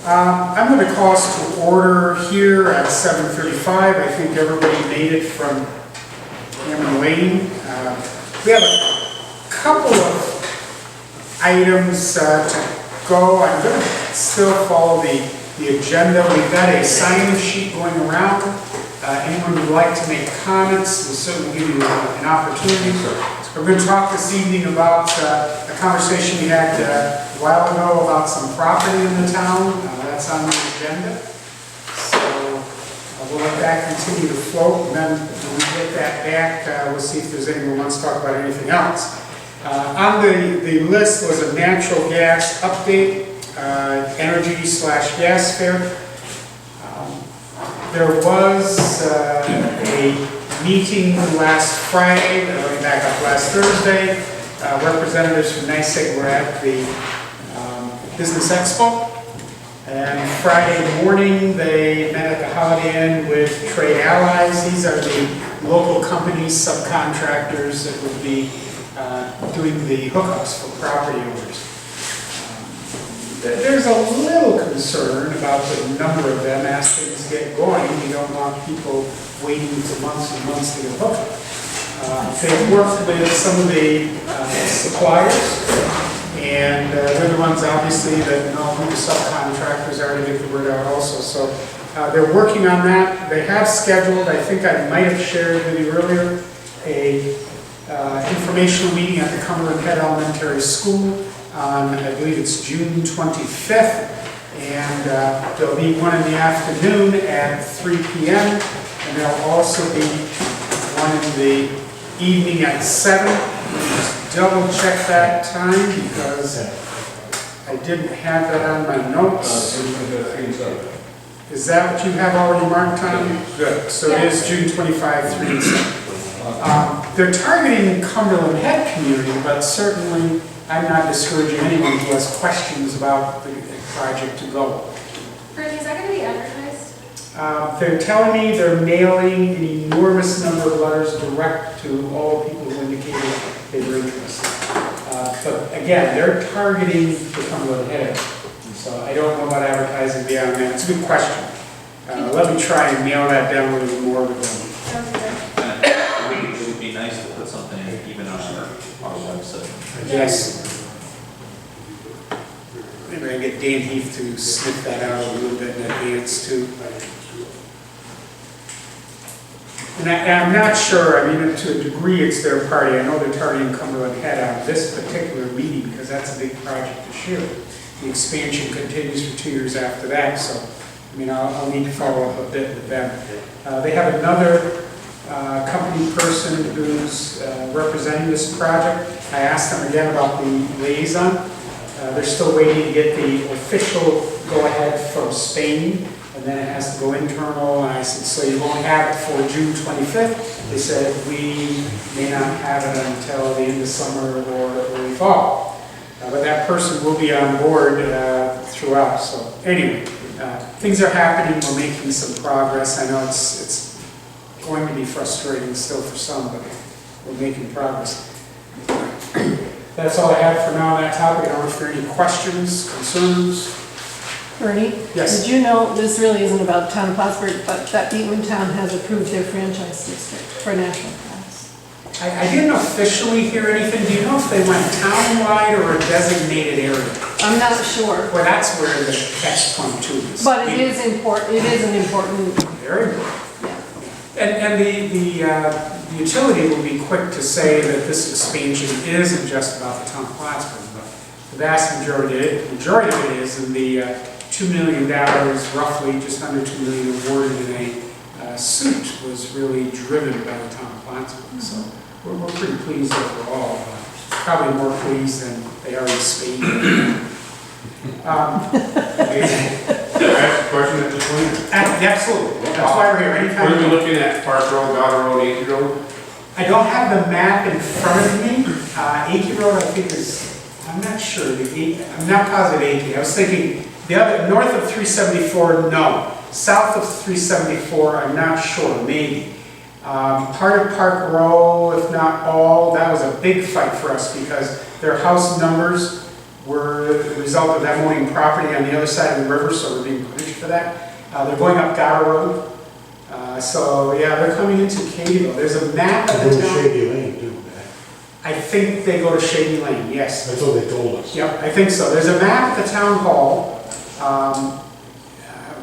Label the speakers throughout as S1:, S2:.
S1: I'm going to call us to order here at 7:35. I think everybody made it from Hammond Lane. We have a couple of items to go. I'm going to still follow the agenda. We've got a sign-in sheet going around. Anyone who'd like to make comments, we'll certainly give you an opportunity. So we're going to talk this evening about a conversation we had a while ago about some property in the town. That's on the agenda. So we'll let that continue to float, and then when we get that back, we'll see if there's anyone who wants to talk about anything else. On the list was a natural gas update, energy/gas fair. There was a meeting last Friday, back up last Thursday. Representatives from NYSEG were at the Business Expo. And Friday morning, they met at the Holiday Inn with Trade Allies. These are the local companies, subcontractors that would be doing the hookups for property owners. There's a little concern about the number of them as things get going. You don't want people waiting for months and months to get hooked up. They've worked with some of the suppliers, and they're the ones obviously that know who the subcontractors are to get the word out also. So they're working on that. They have scheduled, I think I might have shared with you earlier, a informational meeting at the Cumberland Head Elementary School on, I believe it's June 25th, and there'll be one in the afternoon at 3 p.m. and there'll also be one in the evening at 7. Just double check that time because I didn't have that on my notes. Is that what you have already marked, Tom? Good. So it is June 25, 3 and 7. They're targeting Cumberland Head community, but certainly I'm not discouraging anyone who has questions about the project to go.
S2: Bernie, is that going to be advertised?
S1: They're telling me they're mailing an enormous number of letters direct to all people who indicated they were interested. But again, they're targeting the Cumberland Head. So I don't know about advertising beyond that. It's a good question. Let me try and nail that down a little more with them.
S3: It would be nice to put something even on our website.
S1: Yes. Maybe I get Dan Heath to snip that out a little bit in advance too. And I'm not sure, I mean, to a degree it's their party. I know they're targeting Cumberland Head on this particular meeting because that's a big project this year. The expansion continues for 2 years after that, so I mean, I'll need to follow up a bit with them. They have another company person who's representing this project. I asked them again about the liaison. They're still waiting to get the official go-ahead from Spain, and then it has to go internal. And I said, so you won't have it for June 25th? They said, we may not have it until the end of summer or early fall. But that person will be on board throughout. So anyway, things are happening. We're making some progress. I know it's going to be frustrating still for some, but we're making progress. That's all I have for now on that topic. I don't know if there are any questions, concerns.
S4: Bernie?
S1: Yes.
S4: Did you know, this really isn't about town of Plattsburgh, but that Beekman Town has approved their franchise district for national pass?
S1: I didn't officially hear anything. Do you know if they went town-wide or a designated area?
S4: I'm not sure.
S1: Well, that's where the catch-22 is.
S4: But it is important, it is an important,
S1: Very important.
S4: yeah.
S1: And the utility will be quick to say that this expansion isn't just about the town of Plattsburgh, but the vast majority of it is, and the $2 million, roughly just under $2 million awarded in a suit was really driven by the town of Plattsburgh. So we're pretty pleased overall. Probably more pleased than they are in Spain.
S5: Can I ask a question at this point?
S1: Absolutely. That's why we're here. Anytime.
S5: What are we looking at? Park Road, Goddard Road, Yankee Road?
S1: I don't have the map in front of me. Yankee Road, I think is, I'm not sure. I'm not positive Yankee. I was thinking the other, north of 374, no. South of 374, I'm not sure, maybe. Part of Park Row, if not all, that was a big fight for us because their house numbers we're the result of them owning property on the other side of the river, so we're being punished for that. They're going up Gower Road. So yeah, they're coming into Cadyville. There's a map of
S6: Go
S1: the
S6: to
S1: town.
S6: Shady Lane too, man.
S1: I think they go to Shady Lane, yes.
S6: That's what they told us.
S1: Yep, I think so. There's a map at the town hall. I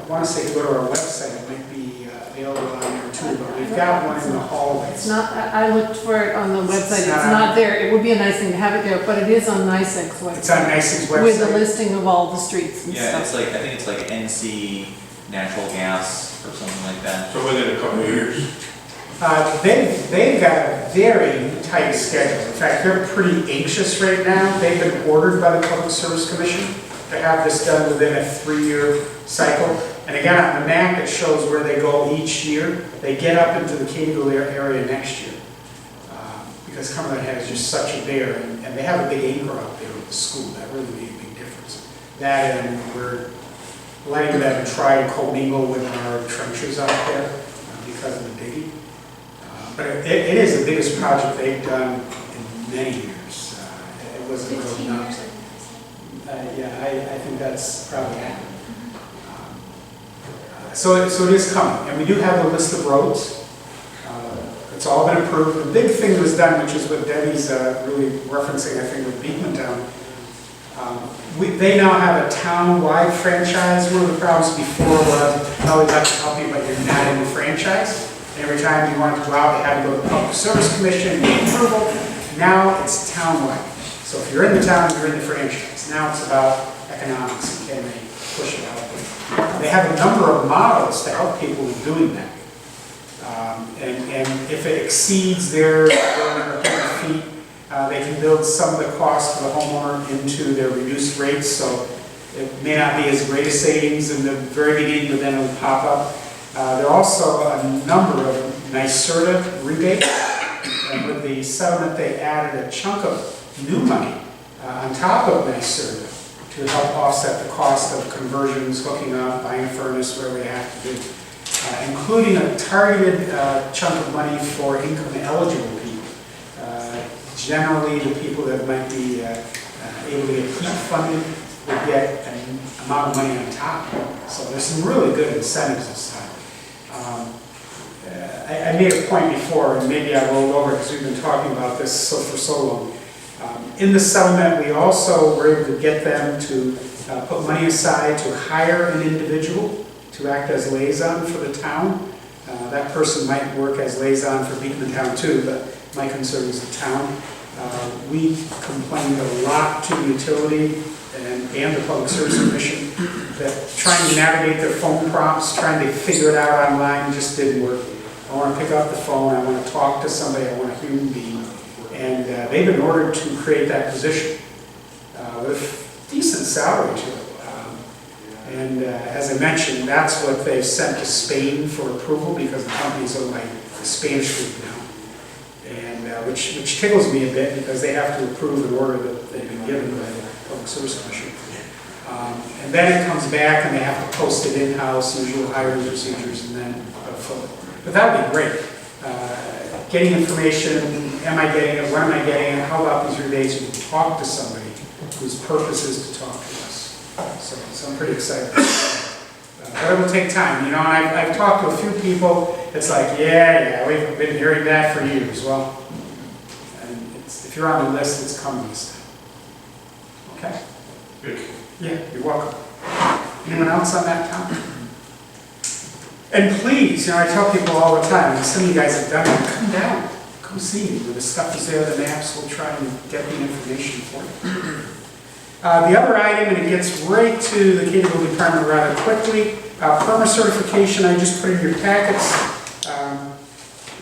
S1: want to say to go to our website, it might be available on there too, but we've got one in the hallways.
S4: It's not, I looked for it on the website,
S1: It's
S4: it's
S1: not-
S4: not there. It would be a nice thing to have it there, but it is on NICEAG's
S1: It's
S4: website.
S1: on NICEAG's website.
S4: With a listing of all the streets and
S3: Yeah, it's
S4: stuff.
S3: like, I think it's like NC natural gas or something like that.
S5: So within a couple of years.
S1: They've got a very tight schedule. In fact, they're pretty anxious right now. They've been ordered by the Public Service Commission to have this done within a 3-year cycle. And again, on the map, it shows where they go each year. They get up into the Cadyville area next year. Because Cumberland has just such a bear, and they have a big anchor out there with the school. That really made a big difference. That, and we're letting them try and commingle with our trenches out there because of the digging. But it is the biggest project they've done in many years. It was a
S2: 15
S1: real
S2: years.
S1: yeah, I think that's probably accurate. So it is coming, and we do have a list of roads. It's all been approved. The big thing that was done, which is what Debbie's really referencing, I think, with Beekmantown. They now have a town-wide franchise. One of the problems before was, oh, we'd like to help you, but you're not in the franchise. Every time you wanted to go out, they had to go to the Public Service Commission, get approval. Now it's town-wide. So if you're in the town, you're in the franchise. Now it's about economics and can they push it out. They have a number of models to help people with doing that. And if it exceeds their feet, they can build some of the cost for the homeowner into their reduced rates. So it may not be as great a savings in the very beginning, but then it'll pop up. There are also a number of NYSERDA rebates, and with the settlement they added a chunk of new money on top of NYSERDA to help offset the cost of conversions, hooking up, buying a furnace, where we have to do, including a targeted chunk of money for income eligible people. Generally, the people that might be able to get heat funded would get an amount of money on top. So there's some really good incentives this time. I made a point before, and maybe I rolled over because we've been talking about this for so long. In the settlement, we also were able to get them to put money aside to hire an individual to act as liaison for the town. That person might work as liaison for Beekmantown too, but my concern is the town. We complained a lot to the utility and the Public Service Commission that trying to navigate their phone prompts, trying to figure it out online just didn't work. I want to pick up the phone, I want to talk to somebody, I want a human being. And they've been ordered to create that position with decent salary to it. And as I mentioned, that's what they've sent to Spain for approval because the company's owned by the Spanish group now. And which tickles me a bit because they have to approve an order that they've been given by the Public Service Commission. And then it comes back and they have to post it in-house, usual hiring procedures, and then fill it. But that would be great. Getting information, am I getting it, when am I getting it, how about these rebates, you can talk to somebody whose purpose is to talk to us. So I'm pretty excited. But it will take time, you know, and I've talked to a few people, it's like, yeah, we've been hearing that for years. Well, and if you're on the list, it's coming this time. Okay?
S5: Good.
S1: Yeah, you're welcome. Anyone else on that topic? And please, you know, I tell people all the time, and some of you guys have done it, come down, come see me. When the stuff is there, the maps, we'll try and get the information for you. The other item, and it gets right to the Cadyville Department rather quickly, perma certification, I just put in your packets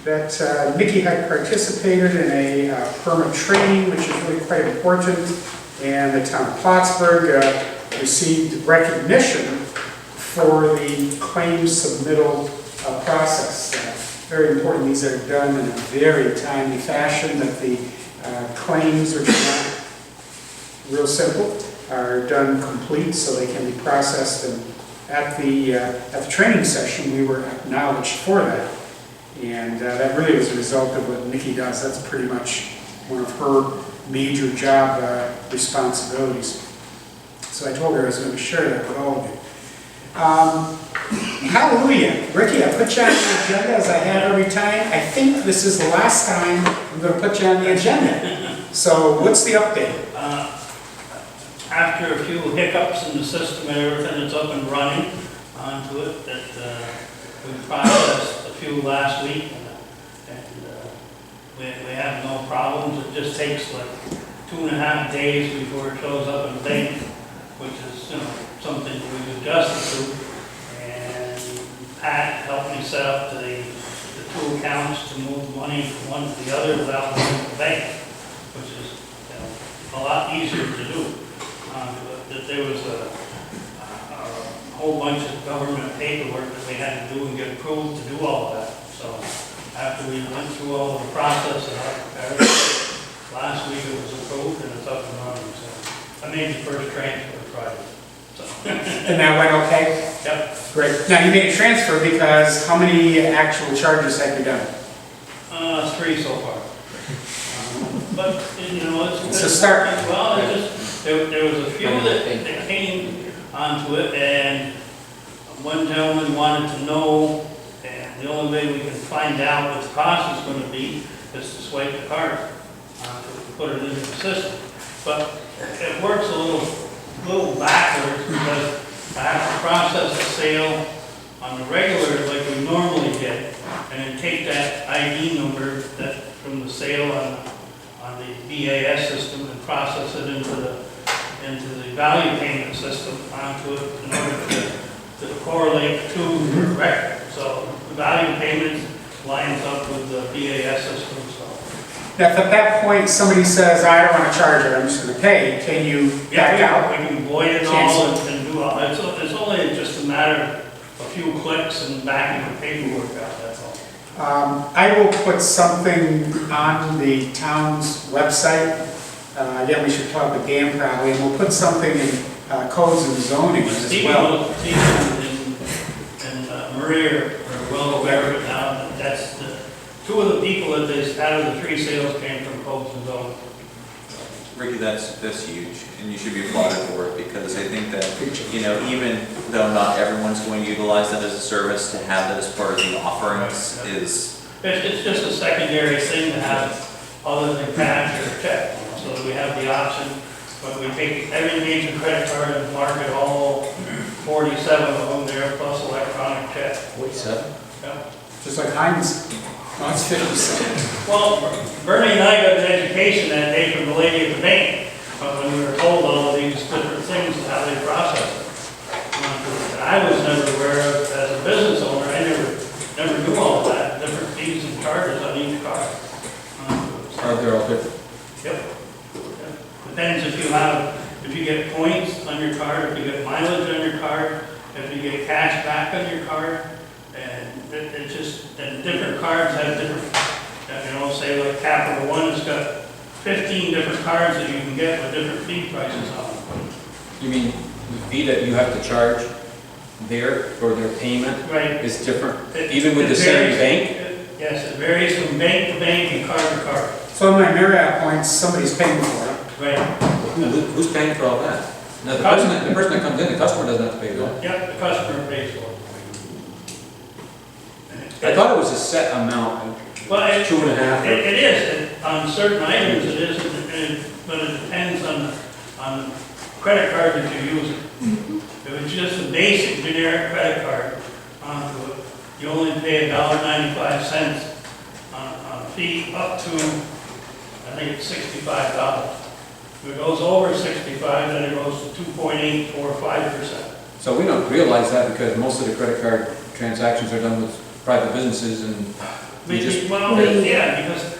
S1: that Nikki had participated in a perma training, which is really quite important, and the town of Plattsburgh received recognition for the claims submittal process. Very important, these are done in a very timely fashion, that the claims, which are not real simple, are done complete so they can be processed. And at the training session, we were acknowledged for that. And that really was a result of what Nikki does. That's pretty much one of her major job responsibilities. So I told her I was going to share that with all of you. Hallelujah. Ricky, I put you on the agenda as I have every time. I think this is the last time I'm going to put you on the agenda. So what's the update?
S6: After a few hiccups in the system and everything that's up and running onto it, that we processed a few last week, and we have no problems. It just takes like 2.5 days before it shows up in the bank, which is, something we've adjusted to. And Pat helped me set up the two accounts to move money from one to the other without going to the bank, which is a lot easier to do. That there was a whole bunch of government paperwork that they had to do and get approved to do all of that. So after we went through all of the process and last week it was approved and it's up and running. So I made the first transfer Friday. So.
S1: And that went okay?
S6: Yep.
S1: Great. Now you made a transfer because how many actual charges have you done?
S6: 3 so far. But
S1: It's a start.
S6: Well, there was a few that came onto it, and one gentleman wanted to know, and the only way we can find out what the cost is going to be is to swipe the card to put it into the system. But it works a little backwards because I have to process a sale on the regular like we normally did, and then take that ID number that from the sale on the BAS system and process it into the value payment system onto it in order to correlate the two correctly. So the value payment lines up with the BAS system. So
S1: Now, if at that point somebody says, I don't want to charge it, I'm just going to pay, can you back out?
S6: we can void it all and do all. It's only just a matter of a few clicks and backing the paperwork out. That's all.
S1: I will put something on the town's website. Yeah, we should talk with Dan probably, and we'll put something in codes and zoning as well.
S6: Stephen and Maria are well aware of it now. That's the two of the people that out of the 3 sales came from codes and zoning.
S3: Ricky, that's huge, and you should be applauded for it, because I think that, even though not everyone's going to utilize that as a service, to have that as part of the offerings is...
S6: It's just a secondary thing to have other than cash or check, so that we have the option. But we take every major credit card and mark it all 47 of them there, plus electronic check.
S3: 47?
S6: Yeah.
S1: Just like Heinz. No, it's 50
S6: Well, Bernie and I got an education that day from the lady at the bank, when we were told all of these different things and how they process it. And I was never aware of, as a business owner, I never knew all of that, different fees and charges on each card.
S3: They're all different.
S6: Yep. Depends if you get points on your card, if you get mileage on your card, if you get cash back on your card, and and different cards have different, say like Capital One has got 15 different cards that you can get with different fee prices on them.
S7: You mean the fee that you have to charge there for their payment
S6: Right.
S7: is different,
S6: It-
S7: even with
S6: it
S7: the same
S6: varies.
S7: bank?
S6: Yes, it varies from bank to bank and card to card.
S1: So my Marriott points, somebody's paying for it.
S6: Right.
S7: Who's paying for all that? Now, the person that comes in, the customer doesn't have to pay that.
S6: Yep, the customer pays for it.
S7: I thought it was a set amount,
S6: Well, it
S7: 2.5.
S6: it is, on certain items it is, but it depends on the credit card that you're using. If it's just a basic generic credit card onto it, you only pay $1.95 on a fee up to, I think it's $65. If it goes over 65, then it goes to 2.845%.
S7: So we don't realize that because most of the credit card transactions are done with private businesses and we just...
S6: Well, yeah, because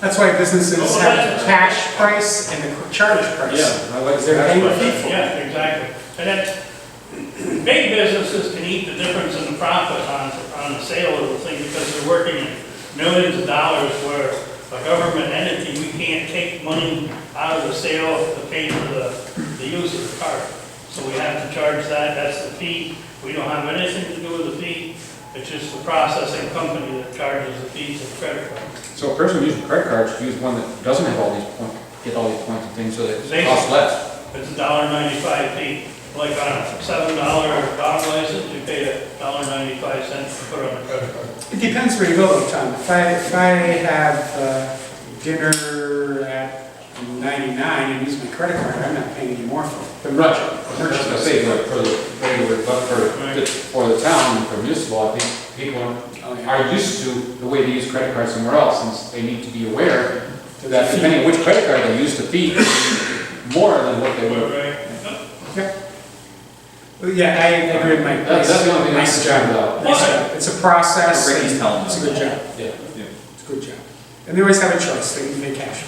S1: That's why businesses
S6: Oh,
S1: have
S6: that's-
S1: the cash price and the charge price.
S7: Yeah, I like
S1: They're paying a fee for it.
S6: yeah, exactly. And that's, big businesses can eat the difference in the profit on the sale of the thing because they're working in millions of dollars, where a government entity, we can't take money out of the sale to pay for the use of the card. So we have to charge that, that's the fee. We don't have anything to do with the fee. It's just the processing company that charges the fees of the credit card.
S7: So a person using a credit card should use one that doesn't have all these points, get all these points and things so that it
S6: They-
S7: costs less.
S6: it's $1.95 fee. Like on a $7 dog license, you pay $1.95 to put on a credit card.
S1: It depends where you go, Tom. If I have dinner at 99 and use my credit card, I'm not paying any more for it. The merchant.
S7: I was gonna say, but for the regular, but for the town, for municipal, I think people are used to the way they use credit cards somewhere else, and they need to be aware that depending on which credit card they use, the fee is more than what they would.
S6: Right.
S1: Well, yeah, I agree with Mike.
S7: That's the only thing I'm
S1: Nice
S7: concerned
S1: job.
S7: about.
S1: Nice job. It's a process.
S3: Ricky's
S1: and
S3: telling
S1: It's a
S3: them.
S1: good job.
S7: Yeah.
S1: It's a good job. And they always have a choice. They can pay cash.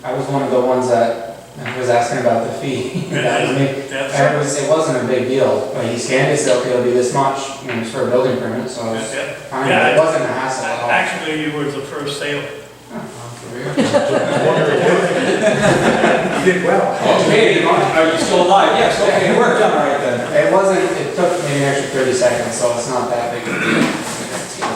S8: I was one of the ones that was asking about the fee. That was me. It wasn't a big deal. Like, he scanned it, said, okay, it'll be this much, and it was for a building permit, so it was fine.
S6: Yeah.
S8: It wasn't a hassle at all.
S6: Actually, you were the first sale.
S1: You did well.
S7: Okay, are you still alive? Yes, okay, it worked, all right then.
S8: It wasn't, it took maybe an extra 30 seconds, so it's not that big of a deal.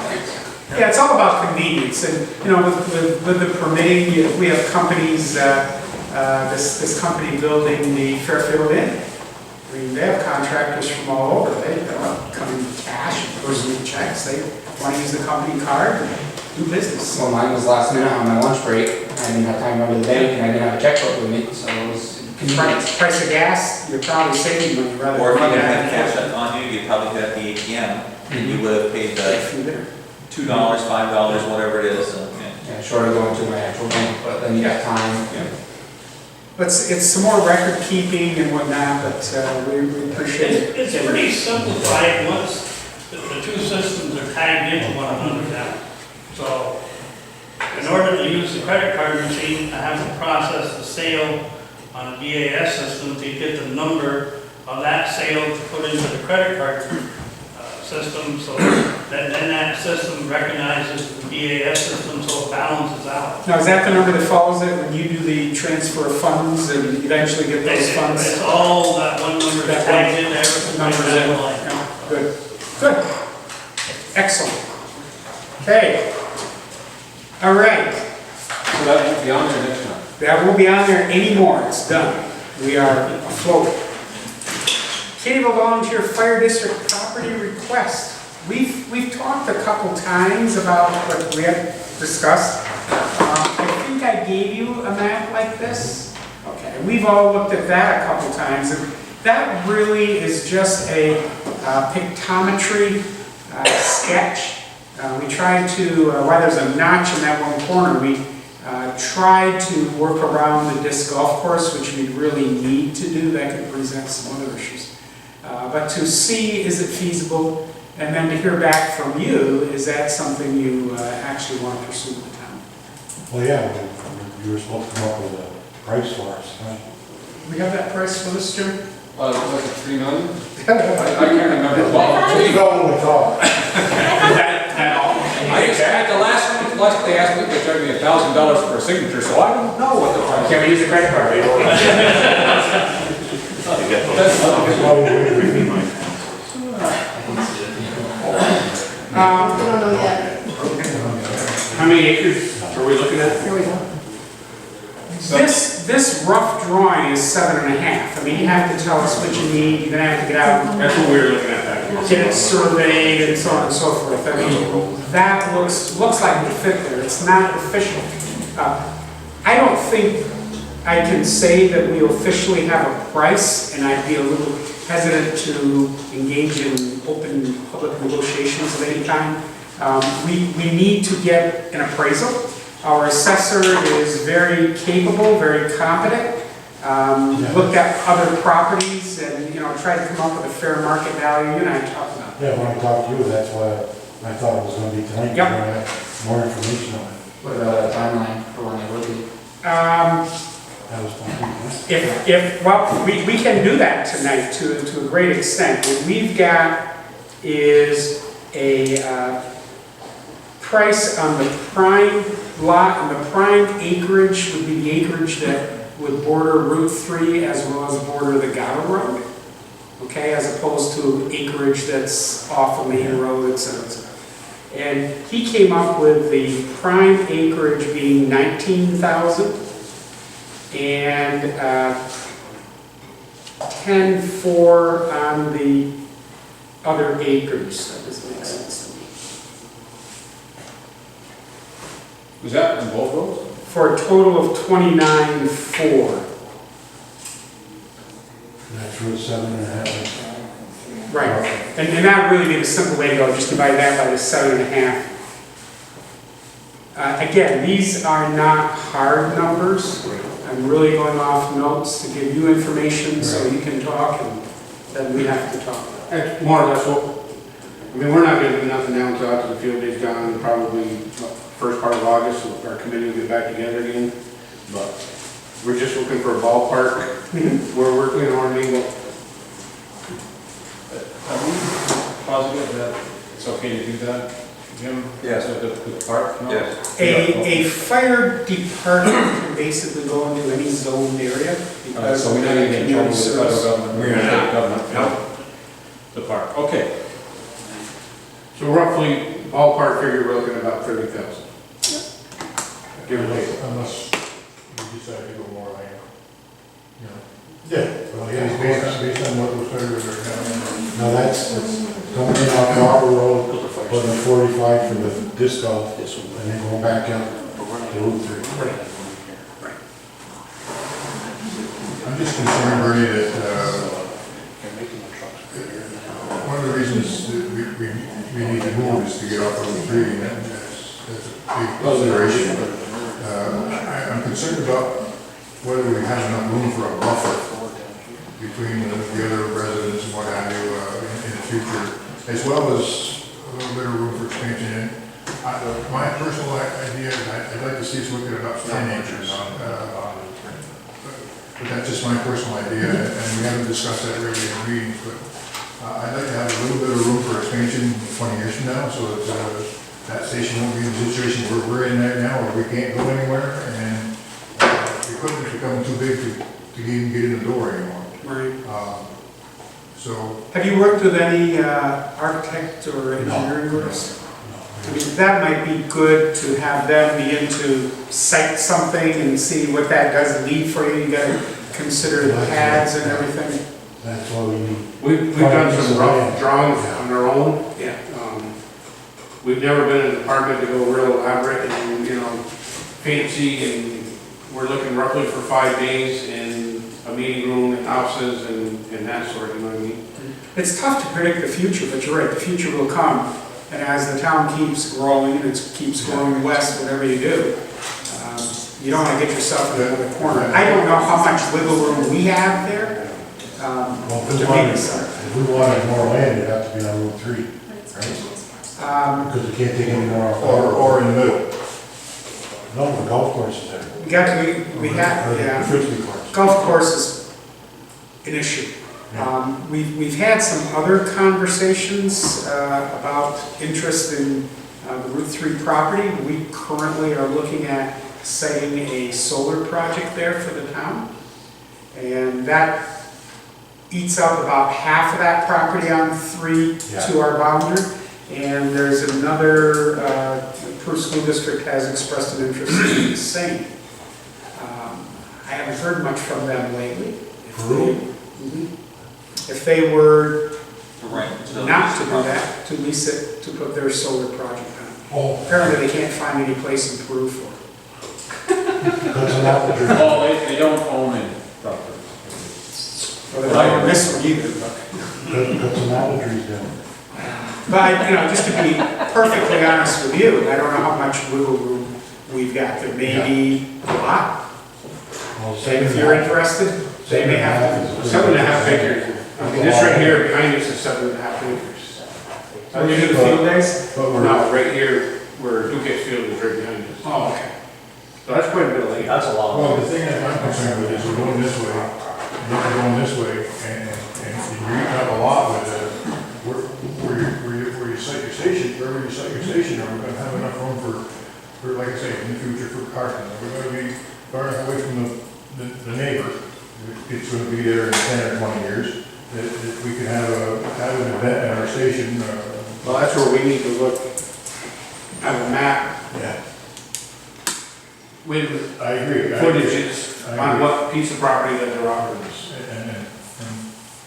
S8: Thanks.
S1: Yeah, it's all about convenience, and, you know, with the permitting, we have companies, this company building the Fairfield Inn. I mean, they have contractors from all over, they don't come in cash, personal checks, they want to use the company card and do business.
S8: Well, mine was last minute on my lunch break. I didn't have time to run to the bank, and I didn't have a checkbook with me, so it was convenient.
S1: Price of gas, you're probably saving money rather than.
S3: Or if you didn't have cash on you, you'd probably hit the ATM, and you would have paid the $2, $5, whatever it is, and, yeah.
S8: Yeah, short of going to my actual bank, but then you got time.
S1: But it's some more record keeping and whatnot, but we appreciate it.
S6: It's pretty simplified once the two systems are tagged into one another now. So, in order to use the credit card machine, I have to process the sale on a BAS system to get the number of that sale to put into the credit card system, so then that system recognizes the BAS system, so it balances out.
S1: Now, is that the number that follows it when you do the transfer of funds and eventually get those funds?
S6: It's all that one number
S1: That
S6: tagged in, everything like
S1: Numbers
S6: that
S1: in.
S6: line.
S1: Yeah, good, good. Excellent. Okay. All right.
S7: So that won't be on there next time.
S1: That won't be on there anymore. It's done. We are afloat. Cadyville Volunteer Fire District property request. We've talked a couple times about what we have discussed. I think I gave you a map like this. Okay, we've all looked at that a couple times. And that really is just a pictometry sketch. We tried to, while there's a notch in that one corner, we tried to work around the disc golf course, which we really need to do. That could present some other issues. But to see, is it feasible? And then to hear back from you, is that something you actually want to pursue with the town?
S9: Well, yeah, you were supposed to come up with a price for us, huh?
S1: We have that price for this, Jim?
S7: Was it $3 million? I can't remember. Well,
S9: We go when we talk.
S7: I just had the last they asked me, they charged me $1,000 for a signature, so I don't know what the price.
S8: Can we use the credit card?
S9: That's why we waited.
S4: I don't know yet.
S5: How many acres are we looking at?
S4: Here we go.
S1: This rough drawing is 7.5. I mean, you have to tell us what you need. You're gonna have to get out,
S5: That's what we were looking at back.
S1: get it surveyed and so on and so forth. I mean, that looks like it would fit there. It's not official. I don't think I can say that we officially have a price, and I'd be a little hesitant to engage in open public negotiations of any kind. We need to get an appraisal. Our assessor is very capable, very competent. Looked at other properties and, you know, tried to come up with a fair market value. You and I talked about it.
S9: Yeah, when I talked to you, that's why I thought it was gonna be tonight.
S1: Yep.
S9: We're gonna have more information on it.
S8: What about a timeline for when it will be?
S9: That was fine.
S1: Well, we can do that tonight to a great extent. What we've got is a price on the prime lot, and the prime acreage would be the acreage that would border Route 3 as well as border the Cadyville Road, okay, as opposed to acreage that's off the main road, et cetera, et cetera. And he came up with the prime acreage being 19,000, and 10.4 on the other acres. That doesn't make sense to me.
S7: Was that on both roads?
S1: For a total of 29.4.
S9: That's Route 7.5.
S1: Right, and that would really be the simple way to go, just divide that by the 7.5. Again, these are not hard numbers. I'm really going off notes to give you information so you can talk, and then we have to talk.
S5: That's more or less what, I mean, we're not gonna do nothing now until after the field day's gone, probably first part of August, so our committee will get back together again. But we're just looking for a ballpark. We're working on it.
S7: Are we positive that it's okay to do that, Jim?
S3: Yes.
S7: So the park? No?
S3: Yes.
S1: A fire department can basically go into any zoned area because
S7: So we're not
S1: of
S7: gonna get in trouble with the federal
S1: service.
S7: government?
S5: We're not.
S7: State government?
S5: No.
S7: The park, okay.
S5: So roughly, ballpark figure, we're looking at about 30,000. Give or take.
S9: Unless you decide to go more like, you know. Yeah. Well, yeah, it's based on what was heard right now. No, that's going in off Harbor Road, putting 45 from the disc golf, and then going back up to Route 3. I'm just concerned, Bernie, that, one of the reasons that we need to move is to get off Route 3, and that's a big consideration. I'm concerned about whether we have enough room for a buffer between the other residents and what have you in the future, as well as a little bit of room for expansion. And my personal idea is I'd like to see us look at about 10 acres on, but that's just my personal idea, and we haven't discussed that really in meetings, but I'd like to have a little bit of room for expansion 20 years from now, so that that station won't be in the situation where we're in right now, where we can't go anywhere, and the equipment's becoming too big to even get in the door anymore.
S1: Right.
S9: So,
S1: Have you worked with any architect or engineering groups? I mean, that might be good to have them begin to cite something and see what that does lead for you. You gotta consider the pads and everything.
S9: that's why we need.
S5: We've done some rough drawings on our own.
S1: Yeah.
S5: We've never been in a department to go real elaborate and, fancy, and we're looking roughly for 5 days in a meeting room and houses and that sort, you know what I mean?
S1: It's tough to predict the future, but you're right, the future will come. And as the town keeps growing, and it keeps growing west, whatever you do, you don't want to get yourself in another corner. I don't know how much wiggle room we have there.
S9: Well,
S1: to make this up.
S9: if we wanted more land, it'd have to be on Route 3, right? Because we can't take any more off. Or in the middle. No, the golf course is there.
S1: We have,
S9: Or the
S1: yeah.
S9: Frisbee course.
S1: Golf course is an issue. We've had some other conversations about interest in the Route 3 property. We currently are looking at setting a solar project there for the town. And that eats up about half of that property on 3 to our boundary. And there's another, Peru School District has expressed an interest in the same. I haven't heard much from them lately. If they were
S3: Right.
S1: not to do that, to lease it, to put their solar project on.
S9: Oh,
S1: Apparently they can't find any place in Peru for it.
S9: that's an apple tree.
S7: Oh, they don't own any property.
S1: Well, they don't own this one either, but.
S9: Cut some apple trees down.
S1: But, just to be perfectly honest with you, I don't know how much wiggle room we've got. There may be a lot.
S9: Well,
S1: And if you're interested, they may have to.
S5: 7.5 acres. I mean, this right here behind us is 7.5 acres.
S1: When you do the field days?
S9: But we're
S5: No, right here, where Duquesne Field is right behind us.
S1: Oh, okay.
S5: So that's quite a bit of land.
S10: That's a lot.
S9: Well, the thing that I'm concerned with is we're going this way, and you're going this way, and you're eating up a lot with where you site your station, wherever you site your station, are we gonna have enough room for, like I say, in the future for parking? We're gonna be far enough away from the neighbor, it's gonna be there in 10 or 20 years, that we can have an event at our station.
S5: Well, that's where we need to look, have a map
S9: Yeah,
S5: with
S9: I agree.
S5: footages on what piece of property that they're offering us.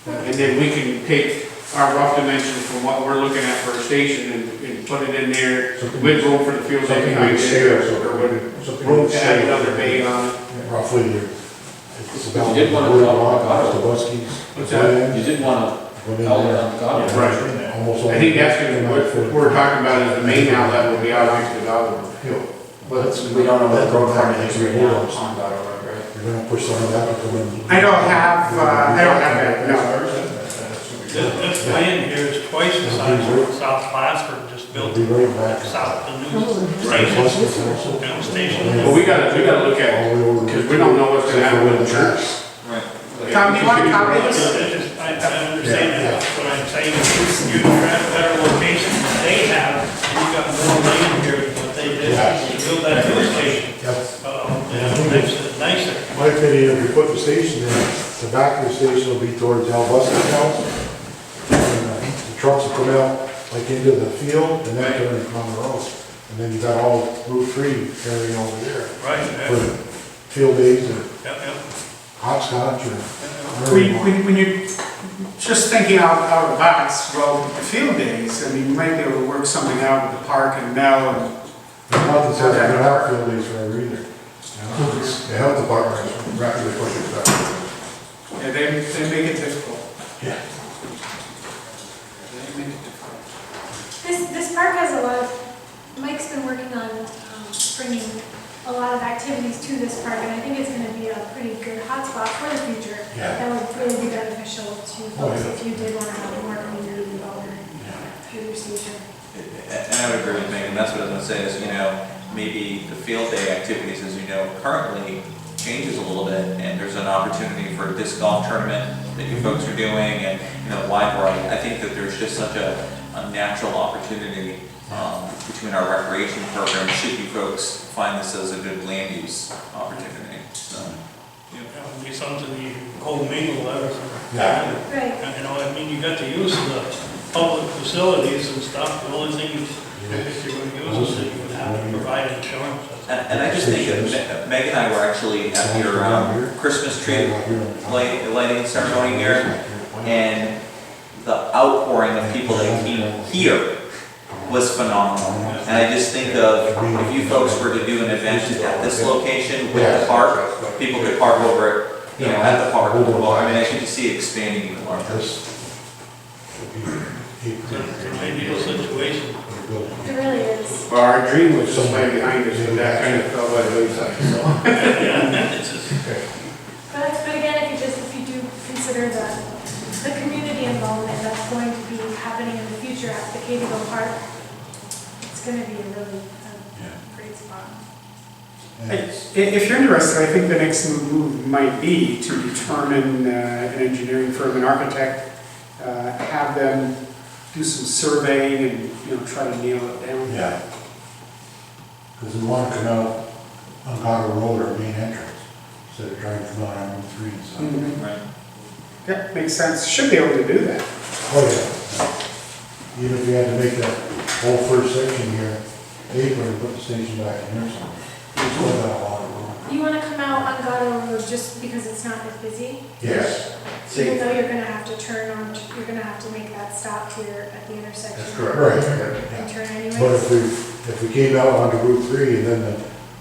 S5: And then we can take our rough dimensions from what we're looking at for a station and put it in there with room for the field day
S9: Something
S5: behind
S9: would
S5: it.
S9: share,
S5: Or with
S9: something
S5: room
S9: would
S5: to add
S9: share.
S5: another bay on it.
S9: Roughly, it's about.
S7: You did want to develop
S9: the Buskies.
S5: What's that?
S7: You didn't want
S9: Went
S7: to
S9: in
S7: outlet
S9: there.
S7: on God.
S5: Right.
S9: Almost all.
S5: I think that's gonna, what we're talking about is the main outlet will be out onto the Cadyville.
S9: Hill.
S8: But we don't know what the road frontage is right now on Goddard Road, right?
S9: You're gonna push some of that to come in.
S1: I don't have that, no.
S6: This land here is twice the size of South Plattsburgh, just built
S9: It'll be right back.
S6: south of the new
S5: Right.
S6: station. New station.
S5: Well, we gotta look at it, because we don't know what's gonna happen with the church.
S3: Right.
S1: Tom, do you want to copy this?
S6: I understand that, that's what I'm saying, you have better location than they have, and you got more land here than what they did, to build that new station. Nicer.
S9: My opinion, if you put the station there, the back of the station will be towards Al Buskey's house. And the trucks will come out like into the field and then turn on the road. And then you got all Route 3 carrying over there
S6: Right,
S9: for field days and
S6: yep.
S9: hopscotch or.
S1: When you, just thinking out of the box, well, the field days, I mean, you might be able to work something out with the park and Mel and.
S9: There's nothing says they're gonna have field days forever either. The health department is rapidly pushing that.
S1: Yeah, they make it difficult.
S9: Yeah.
S1: They make it difficult.
S2: This park has a lot of, Mike's been working on bringing a lot of activities to this park, and I think it's going to be a pretty good hotspot for the future.
S9: Yeah.
S2: That would really be beneficial to
S9: Oh,
S2: folks
S9: yeah.
S2: if you did want to have more community involvement through your station.
S3: And I would agree with Megan, that's what I was gonna say is, maybe the field day activities, as you know, currently changes a little bit, and there's an opportunity for a disc golf tournament that you folks are doing, and, wide variety. I think that there's just such a natural opportunity between our recreation program, should you folks find this as a good land use opportunity, so.
S6: That would be something you co-mingle everything.
S9: Yeah.
S2: Right.
S6: You got the use of the public facilities and stuff, the only thing, if you're gonna use it, you would have to provide insurance.
S3: And I just think that Meg and I were actually at your Christmas tree lighting ceremony here, and the outpouring of people that came here was phenomenal. And I just think of, if you folks were to do an event at this location with the park, people could park over it, at the park. Well, I can just see it expanding even larger.
S6: It's an ideal situation.
S2: It really is.
S5: Well, our dream was just right behind us, and that kind of fell by the wayside, so.
S2: But again, if you do consider the community involvement that's going to be happening in the future at the Cadyville Park, it's going to be a really great spot.
S1: If you're interested, I think the next move might be to determine an engineering firm, an architect, have them do some surveying and, try to nail it down.
S9: Yeah. Because we want to come out on Goddard Road, our main entrance, instead of trying to come out on Route 3 and stuff.
S1: Mhm.
S3: Right.
S1: Yeah, makes sense. Should be able to do that.
S9: Oh, yeah. Even if we had to make that whole first section here, apron and put the station back in there somewhere. We still got a lot of room.
S2: You want to come out on Goddard Road just because it's not as busy?
S9: Yes.
S2: Even though you're going to have to turn on, you're going to have to make that stop here at the intersection.
S5: That's correct.
S9: Right.
S2: And turn anyways.
S9: But if we came out onto Route 3 and then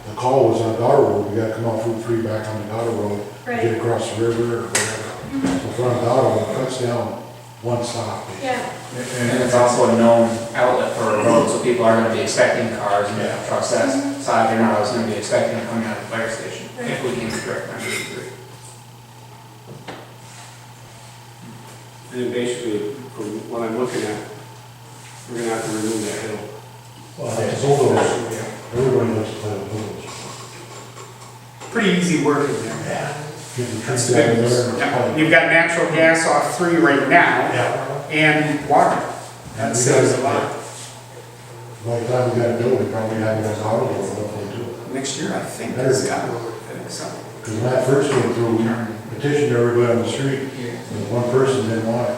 S9: the call was on Goddard Road, we gotta come off Route 3 back onto Goddard Road,
S2: Right.
S9: get across the river or whatever. So from Goddard Road, cuts down one stop. basically.
S2: Yeah.
S8: And it's also a known outlet for a road, so people are gonna be expecting cars and
S9: Yeah.
S8: trucks that side, they're not always gonna be expecting it coming out of the fire station, if
S2: Right.
S8: we can direct them to Route 3.
S5: And then basically, from what I'm looking at, we're gonna have to remove that hill.
S9: Well, it's bulldoze, everybody looks to play with bulldoze.
S1: Pretty easy work in there.
S9: Yeah. Get the
S1: That's
S9: trees
S1: the
S9: down
S1: good
S9: there
S1: news.
S9: and
S1: Yeah.
S9: play.
S1: You've got natural gas off 3 right now,
S9: Yeah.
S1: and water. That
S9: We
S1: saves a
S9: gotta-
S1: lot.
S9: By the time we gotta build, we probably have it as auto road, hopefully too.
S1: Next year, I think it's got, I think so.
S9: Because when that first came through, we petitioned everybody on the street, and one person didn't want it.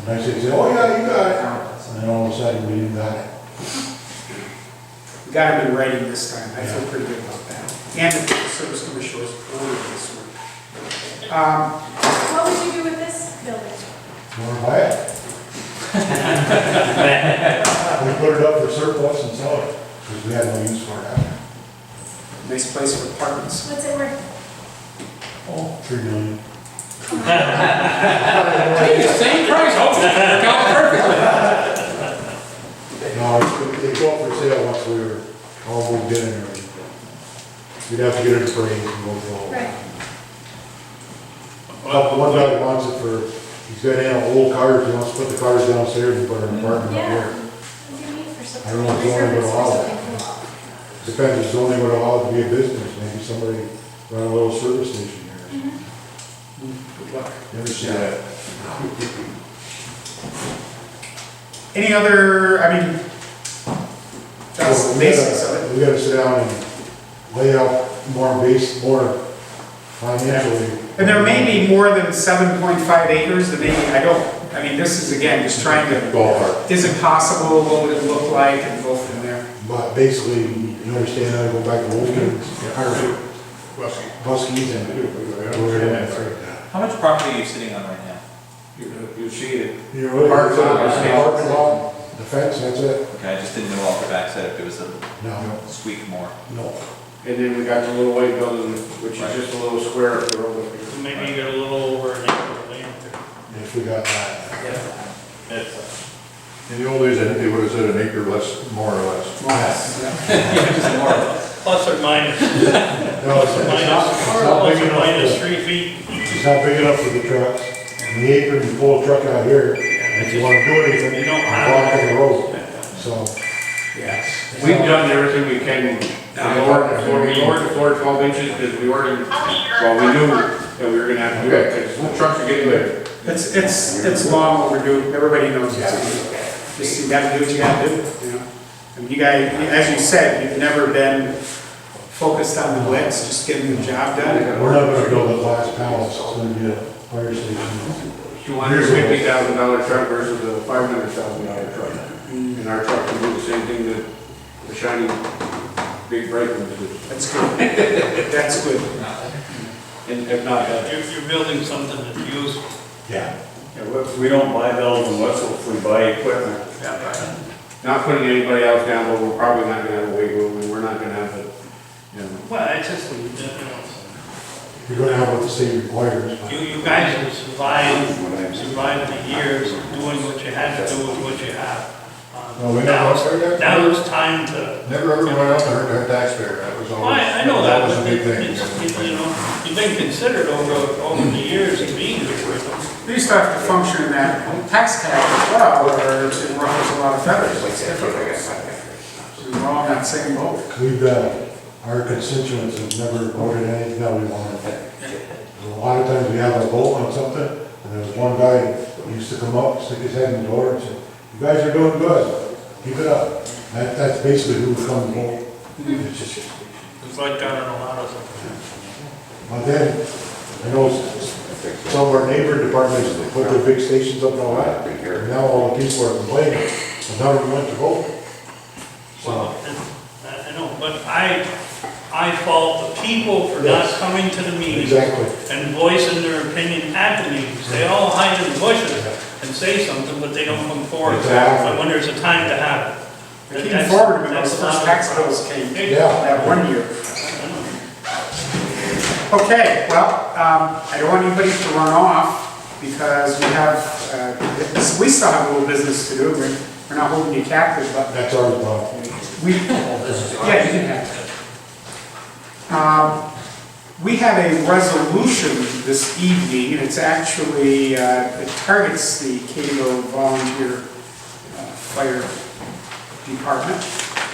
S9: And I said, oh yeah, you got it. And then all of a sudden, we didn't got it.
S1: We got them in writing this time. I feel pretty good about that. And the service commission was ordered this way.
S2: What would you do with this building?
S9: Want to buy it? We put it up for surplus and sell it, because we had no use for it after.
S1: Nice place for apartments.
S2: What's it worth?
S9: Oh, 3 million.
S7: Hey, same price, oh, worked out perfectly.
S9: No, they go up for sale once we were all moved in and everything. We'd have to get it appraised and go through all that.
S2: Right.
S9: Well, one guy wants it for, he's got an old cars, he wants to put the cars downstairs and put an apartment up
S2: Yeah.
S9: here.
S2: What do you need for something?
S9: I don't know if zoning would
S2: Reserve it
S9: allow
S2: for
S9: it.
S2: something cool.
S9: Depends if zoning would allow it to be a business, maybe somebody run a little service station here.
S1: Good luck.
S9: Never see that.
S1: Any other, I mean, that's the basics of it.
S9: We gotta sit down and lay out more financially.
S1: And there may be more than 7.5 acres, there may be, I mean, this is again, just trying to,
S9: Ballpark.
S1: is it possible, what would it look like, and go from there.
S9: But basically, you understand how to go back to old kids, Buskies and.
S3: How much property are you sitting on right now?
S5: You see it.
S9: You know, parking lot, the fence, that's it.
S3: Okay, I just didn't know off the backside if it was a
S9: No,
S3: squeak more.
S9: no.
S5: And then we got the little white building, which is
S3: Right.
S5: just a little square up the road up here.
S6: Maybe you got a little over an acre of land there.
S9: If we got that.
S10: In the old days, I think they would have said an acre less, more or less.
S6: Plus or minus,
S9: No, it's not
S6: plus
S9: big
S6: or
S9: enough
S6: minus
S9: to-
S6: 3 feet.
S9: It's not big enough for the trucks. And the apron, you pull a truck out here, and if you wanna do anything,
S6: You
S9: you
S6: don't
S9: block in the road. So,
S1: Yes.
S5: We've done everything we can, we lowered the floor 12 inches, because we already, well, we knew that we were gonna have to do it, because the trucks are getting bigger.
S1: It's long overdue, everybody knows it's overdue. Just you gotta do what you gotta do, you know? And you guys, as you said, you've never been focused on the blitz, just getting the job done.
S9: we're not gonna build a glass palace, it's gonna be a fire station.
S5: $250,000 truck versus a $500,000 truck. And our truck can do the same thing that the shiny big bright ones do.
S1: That's good. That's good.
S5: And if not,
S6: You're building something that's useful.
S9: Yeah.
S10: We don't buy bells and whistles, we buy equipment.
S5: not putting anybody else down, but we're probably not gonna have a weight room, and we're not gonna have the, you know.
S6: Well, it's just, you know,
S9: You're gonna have what the state requires. but-
S6: you guys have survived the years doing what you had to do with what you have.
S10: No, we
S6: Now
S10: never,
S6: now it's time to,
S10: never ever went out to hurt our taxpayer, that was
S6: well,
S10: always,
S6: I know that,
S10: that was a
S6: but
S10: big thing.
S6: you know, you've been considered over the years of being here.
S1: We used to have to function in that tax cap as well, or it ruffles a lot of feathers. It's difficult. We're all in that same boat.
S9: We've, our constituents have never voted anything that we wanted. A lot of times we have a vote on something, and there was one guy who used to come up, stick his head in the door and say, "You guys are doing good, keep it up." That's basically who would come and vote. It's just,
S6: It's like that in a lot of things.
S9: but then, I know some of our neighbor departments put their big stations up and all that, and now all the people are complaining, and none of them went to vote.
S6: Well, I know, but I fault the people for not
S9: Yes.
S6: coming to the meetings
S9: Exactly.
S6: and voicing their opinion at the meetings. They all hide in the bushes and say something, but they don't come forward
S9: Exactly.
S6: when there's a time to have it.
S1: They came
S6: That's-
S1: forward when
S6: that's
S1: those
S6: a lot
S1: first
S6: of
S1: tax
S6: problems.
S1: bills came,
S9: Yeah.
S1: that one year. Okay, well, I don't want anybody to run off because we have, we still have a little business to do. We're not holding you captive, but
S9: That's our problem.
S1: we, yeah, you can have that. We have a resolution this evening, and it's actually, it targets the Cadyville Volunteer Fire Department.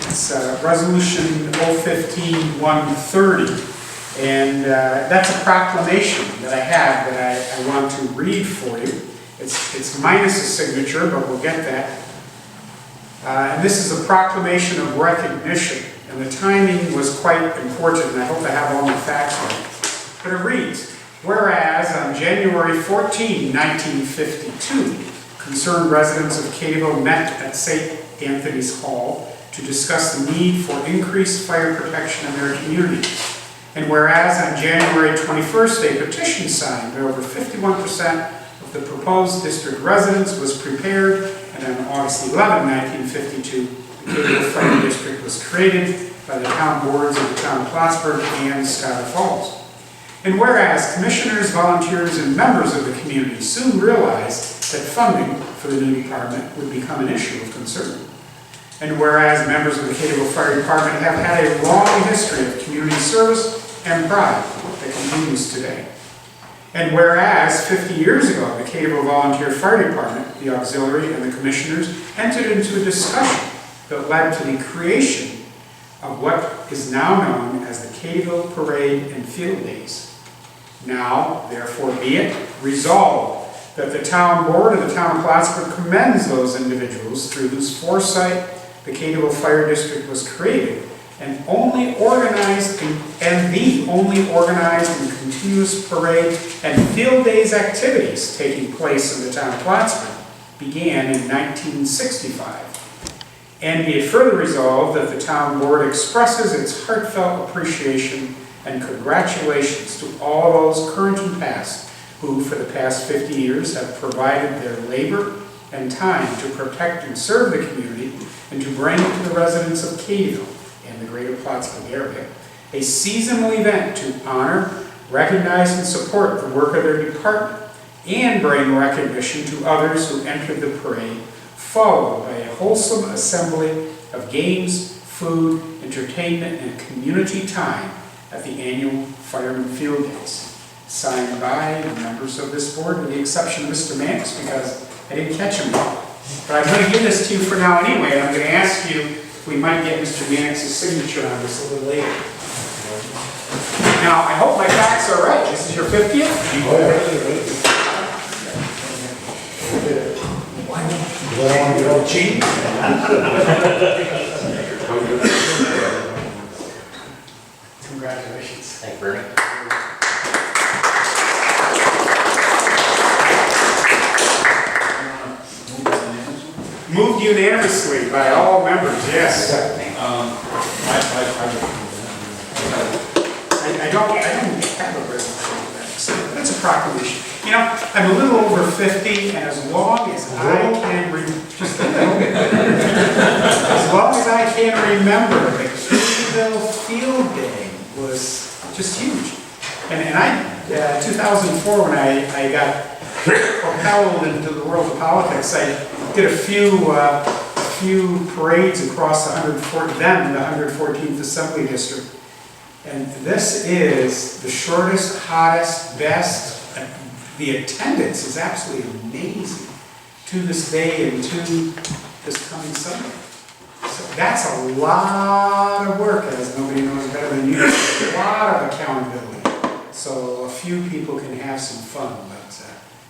S1: It's Resolution 015-130, and that's a proclamation that I have that I want to read for you. It's minus a signature, but we'll get that. And this is a proclamation of recognition, and the timing was quite important, and I hope I have all the facts right. But it reads, whereas on January 14, 1952, concerned residents of Cadyville met at St. Anthony's Hall to discuss the need for increased fire protection in their community. And whereas on January 21st, a petition signed by over 51% of the proposed district residents was prepared, and on August 11, 1952, the Cadyville Fire District was created by the town boards of the town of Plattsburgh and Scholar Falls. And whereas commissioners, volunteers, and members of the community soon realized that funding for the new department would become an issue of concern. And whereas members of the Cadyville Fire Department have had a long history of community service and pride that continues today. And whereas 50 years ago, the Cadyville Volunteer Fire Department, the auxiliary, and the commissioners entered into a discussion that led to the creation of what is now known as the Cadyville Parade and Field Days. Now, therefore, be it resolved that the town board of the town of Plattsburgh commends those individuals through whose foresight the Cadyville Fire District was created, and the only organized and continuous parade and field days activities taking place in the town of Plattsburgh began in 1965. And be it further resolved that the town board expresses its heartfelt appreciation and congratulations to all those current and past who, for the past 50 years, have provided their labor and time to protect and serve the community and to bring to the residents of Cadyville and the greater Plattsburgh area a seasonal event to honor, recognize, and support the work of their department and bring recognition to others who entered the parade, followed by a wholesome assembly of games, food, entertainment, and community time at the annual Fireman Field Days. Signed by the members of this board, with the exception of Mr. Mannix, because I didn't catch him. But I'm going to give this to you for now anyway, and I'm going to ask you if we might get Mr. Mannix's signature on this a little later. Now, I hope my facts are right. This is your 50th? Cheat? Congratulations.
S3: Thank you, Bernie.
S1: Moved unanimously by all members, yes. I don't have a resolution for that, so that's a proclamation. You know, I'm a little over 50, and as long as I can just a little bit, as long as I can remember, the Cadyville Field Day was just huge. And I, 2004, when I got propelled into the world of politics, I did a few parades across the 114th Assembly District. And this is the shortest, hottest, best. The attendance is absolutely amazing to this day and to this coming Sunday. So that's a lot of work, as nobody knows better than you. A lot of accountability. So a few people can have some fun, but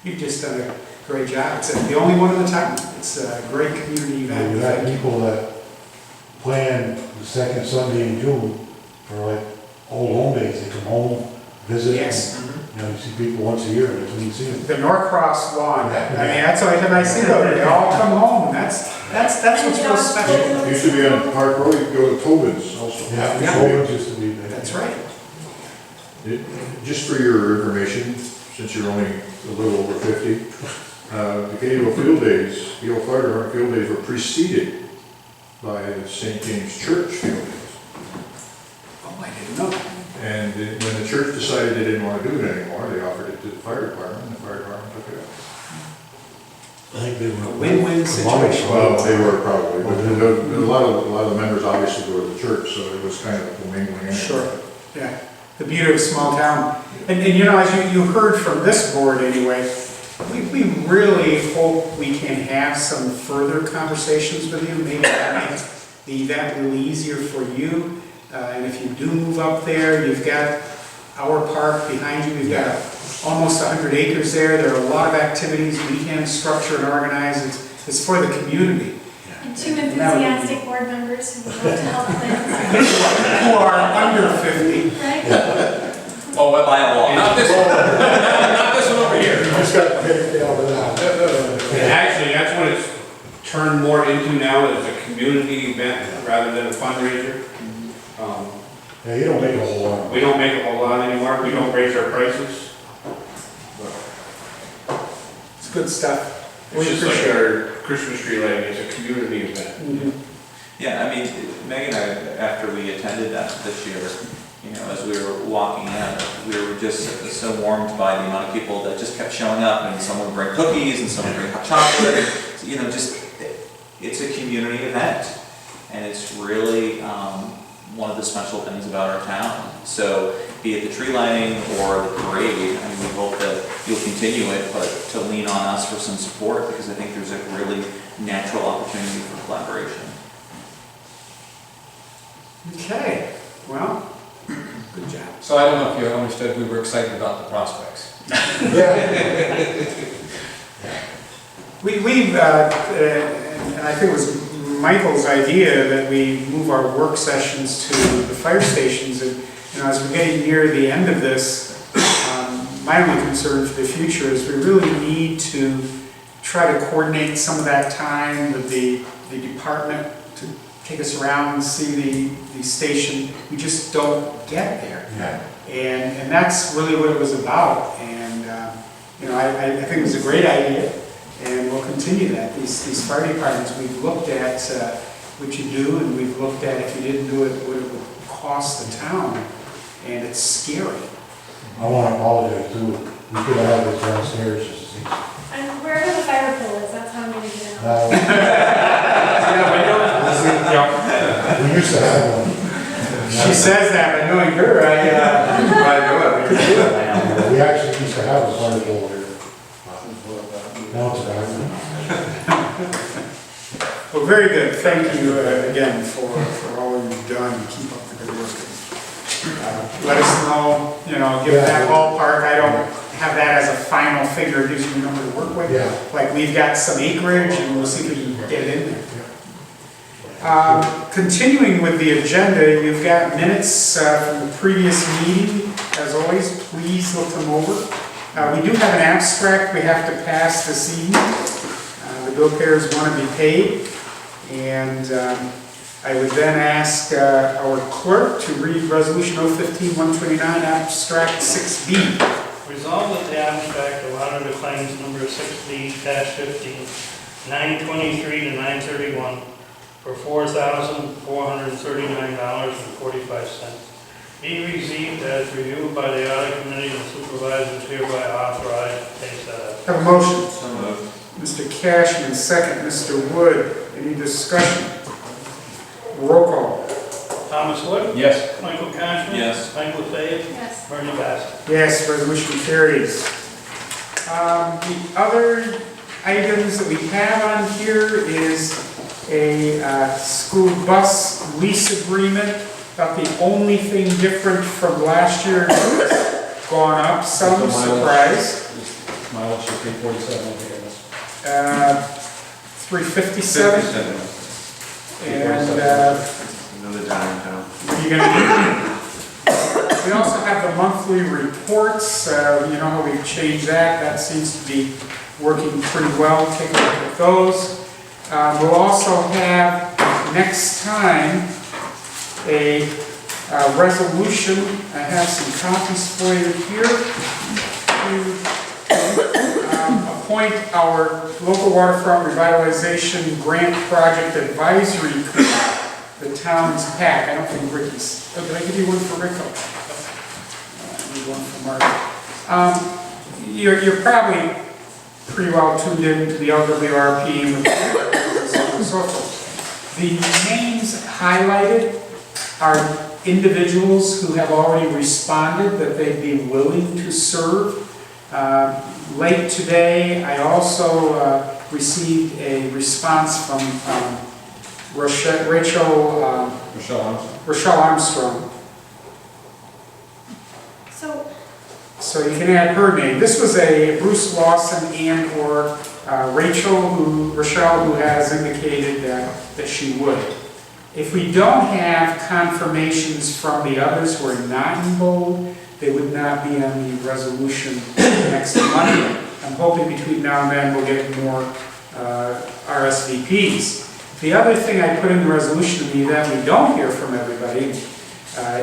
S1: you've just done a great job. It's the only one in the town. It's a great community event.
S9: You have people that plan the second Sunday in June for like old home days. They come home, visit.
S1: Yes.
S9: You know, you see people once a year, that's when you see them.
S1: The Norcross lawn. I mean, that's the only time I see them. They all come home. That's what's real special.
S9: Used to be on Park Road, you could go to Tobin's also.
S1: Yeah.
S9: Tobin's used to be there.
S1: That's right.
S9: Just for your information, since you're only a little over 50, the Cadyville Field Days, Cadyville Fire Department Field Days were preceded by the St. James Church Field Days.
S1: Oh, I didn't know.
S9: And when the church decided they didn't want to do it anymore, they offered it to the fire department, and the fire department took it up.
S11: I think they were
S1: A win-win situation.
S9: Well, they were probably, but a lot of the members obviously go to the church, so it was kind of a mingling.
S1: Sure, yeah. The beauty of a small town. And you know, as you heard from this board anyway, we really hope we can have some further conversations with you. Maybe that makes the event a little easier for you. And if you do move up there, you've got our park behind you. We've got almost 100 acres there. There are a lot of activities we can structure and organize. It's for the community.
S2: And two enthusiastic board members who would love to help plan.
S1: Who are under 50.
S2: Right?
S3: Oh, well, by a law. Not this one. Not this one over here.
S11: You just got to get out of that.
S5: And actually, that's what it's turned more into now, as a community event rather than a fundraiser.
S9: Yeah, you don't make a whole lot.
S5: We don't make a whole lot anymore, we don't raise our prices.
S1: It's good stuff.
S5: It's just like our Christmas tree lighting, it's a community event.
S1: Mhm.
S3: Yeah, I mean, Meg and I, after we attended that this year, you know, as we were walking out, we were just so warmed by the amount of people that just kept showing up, and someone would bring cookies, and someone would bring hot chocolate, you know, just, it's a community event, and it's really one of the special things about our town. So, be it the tree lighting or the parade, I mean, we hope that you'll continue it, but to lean on us for some support, because I think there's a really natural opportunity for collaboration.
S1: Okay, well, good job.
S7: So I don't know if you understood, we were excited about the prospects.
S1: We've, and I think it was Michael's idea that we move our work sessions to the fire stations, and, you know, as we're getting near the end of this, my only concern for the future is we really need to try to coordinate some of that time with the department to take us around and see the station. We just don't get there.
S9: Yeah.
S1: And that's really what it was about. And, you know, I think it was a great idea, and we'll continue that. These fire departments, we've looked at what you do, and we've looked at if you didn't do it, what it would cost the town, and it's scary.
S9: I want to apologize too. We could have had this downstairs.
S2: And wherever the fire pole is, that's how I'm gonna get out.
S9: We used to have one.
S1: She says that, but knowing her,
S9: We actually used to have a fire pole here. Now it's back.
S1: well, very good. Thank you again for all you've done. Keep up the good work. Let us know, you know, give that ballpark. I don't have that as a final figure, it gives you a number to work with.
S9: Yeah.
S1: Like, we've got some acreage, and we'll see if we can get it in there. Continuing with the agenda, you've got minutes from the previous meeting. As always, please look them over. We do have an abstract we have to pass this evening. The bill payers want to be paid, and I would then ask our clerk to read Resolution 015-129, Abstract 6B.
S6: Resolved that the abstract of auditor claims number 6B-15, 923 to 931 for $4,439.45 be received as reviewed by the audit committee, and supervisors hereby authorized to take that up.
S1: Have a motion.
S3: So moved.
S1: Mr. Cashman, second. Mr. Wood, any discussion? Roll call.
S6: Thomas Wood?
S7: Yes.
S6: Michael Cashman?
S3: Yes.
S6: Michael Fave?
S2: Yes.
S6: Bernie Bassett?
S1: Yes, resolution carries. The other items that we have on here is a school bus lease agreement. About the only thing different from last year is gone up some, surprise.
S7: Mileage should be 47 over here.
S1: 357. And
S3: Another downtown.
S1: what are you gonna do? We also have the monthly reports. You know how we've changed that. That seems to be working pretty well. Take a look at those. We'll also have next time a resolution. I have some copies for you here to appoint our local waterfront revitalization grant project advisory committee, the town's PAC. I don't think Ricky's. Oh, did I give you one for Rico? I need one for Mark. You're probably pretty well tuned in to the LWRP and so on and so forth. The names highlighted are individuals who have already responded that they'd be willing to serve. Late today, I also received a response from Rochelle Armstrong. So you can add her name. This was a Bruce Lawson and or Rochelle who has indicated that she would. If we don't have confirmations from the others who are not in bold, they would not be on the resolution next Monday. I'm hoping between now and then we'll get more RSVPs. The other thing I put in the resolution to me that we don't hear from everybody,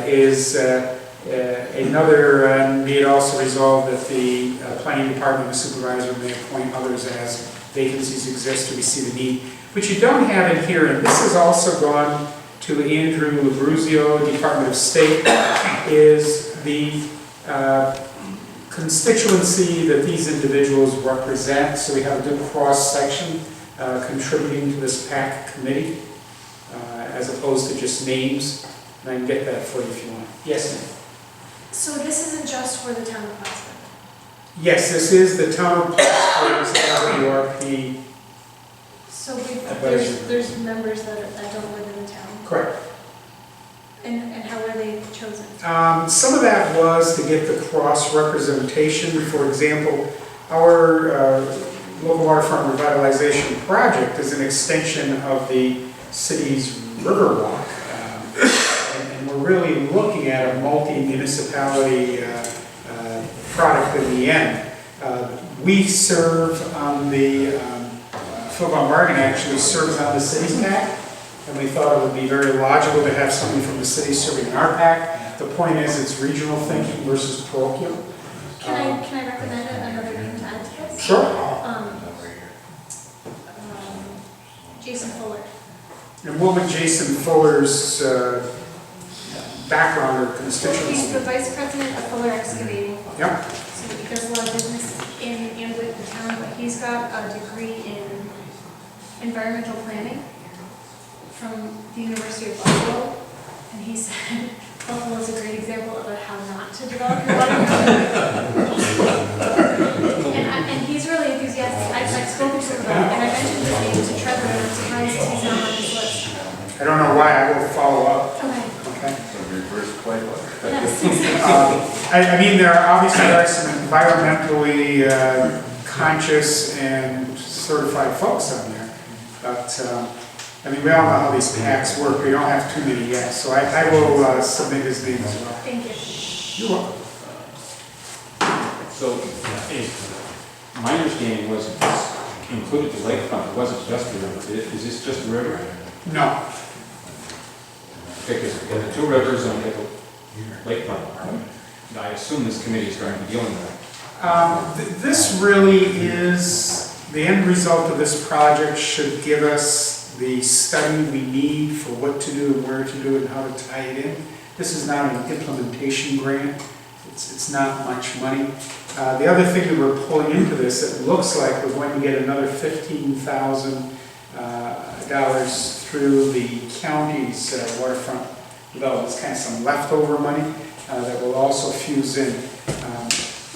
S1: is another, be it also resolved that the planning department, the supervisor may appoint others as vacancies exist to receive a need. What you don't have in here, and this has also gone to Andrew Labruzio, Department of State, is the constituency that these individuals represent. So we have a good cross-section contributing to this PAC committee, as opposed to just names. And I can get that for you if you want. Yes, ma'am.
S2: So this isn't just for the town of Plattsburgh?
S1: Yes, this is the town of Plattsburgh's LWRP.
S2: So
S1: Advisory.
S2: there's members that don't live in the town?
S1: Correct.
S2: And how were they chosen?
S1: Some of that was to get the cross-representation. For example, our local waterfront revitalization project is an extension of the city's Riverwalk. And we're really looking at a multi-municipality product in the end. We serve on the, Phil Von Bargen actually serves on the city's PAC, and we thought it would be very logical to have somebody from the city serving in our PAC. The point is, it's regional thinking versus parochial.
S2: Can I recommend another name to add to this?
S1: Sure.
S2: Jason Fuller.
S1: And what would Jason Fuller's background or
S2: He's
S1: constituency?
S2: the vice president of Fuller Excavating.
S1: Yep.
S2: So he does a lot of business in and with the town, but he's got a degree in environmental planning from the University of Buffalo. And he said Buffalo is a great example of how not to develop your water. And he's really enthusiastic. I've spoken to him about it, and I mentioned his name to Trevor, and I'm surprised he's not on his list.
S1: I don't know why, I will follow up.
S2: Okay.
S1: Okay.
S10: Reverse playbook.
S2: Yes, exactly.
S1: I mean, there are obviously some environmentally conscious and certified folks on there, but I mean, we all know how these PACs work. We don't have too many yet, so I will submit his name as well.
S2: Thank you.
S1: You're welcome.
S7: So, my understanding was it was included the lakefront, it wasn't just the river. Is this just the river?
S1: No.
S7: Because the two rivers on the lakefront, I assume this committee is going to be dealing with that.
S1: This really is, the end result of this project should give us the study we need for what to do and where to do it and how to tie it in. This is not an implementation grant. It's not much money. The other thing that we're pulling into this, it looks like we're going to get another $15,000 through the county's waterfront development. It's kind of some leftover money that will also fuse in.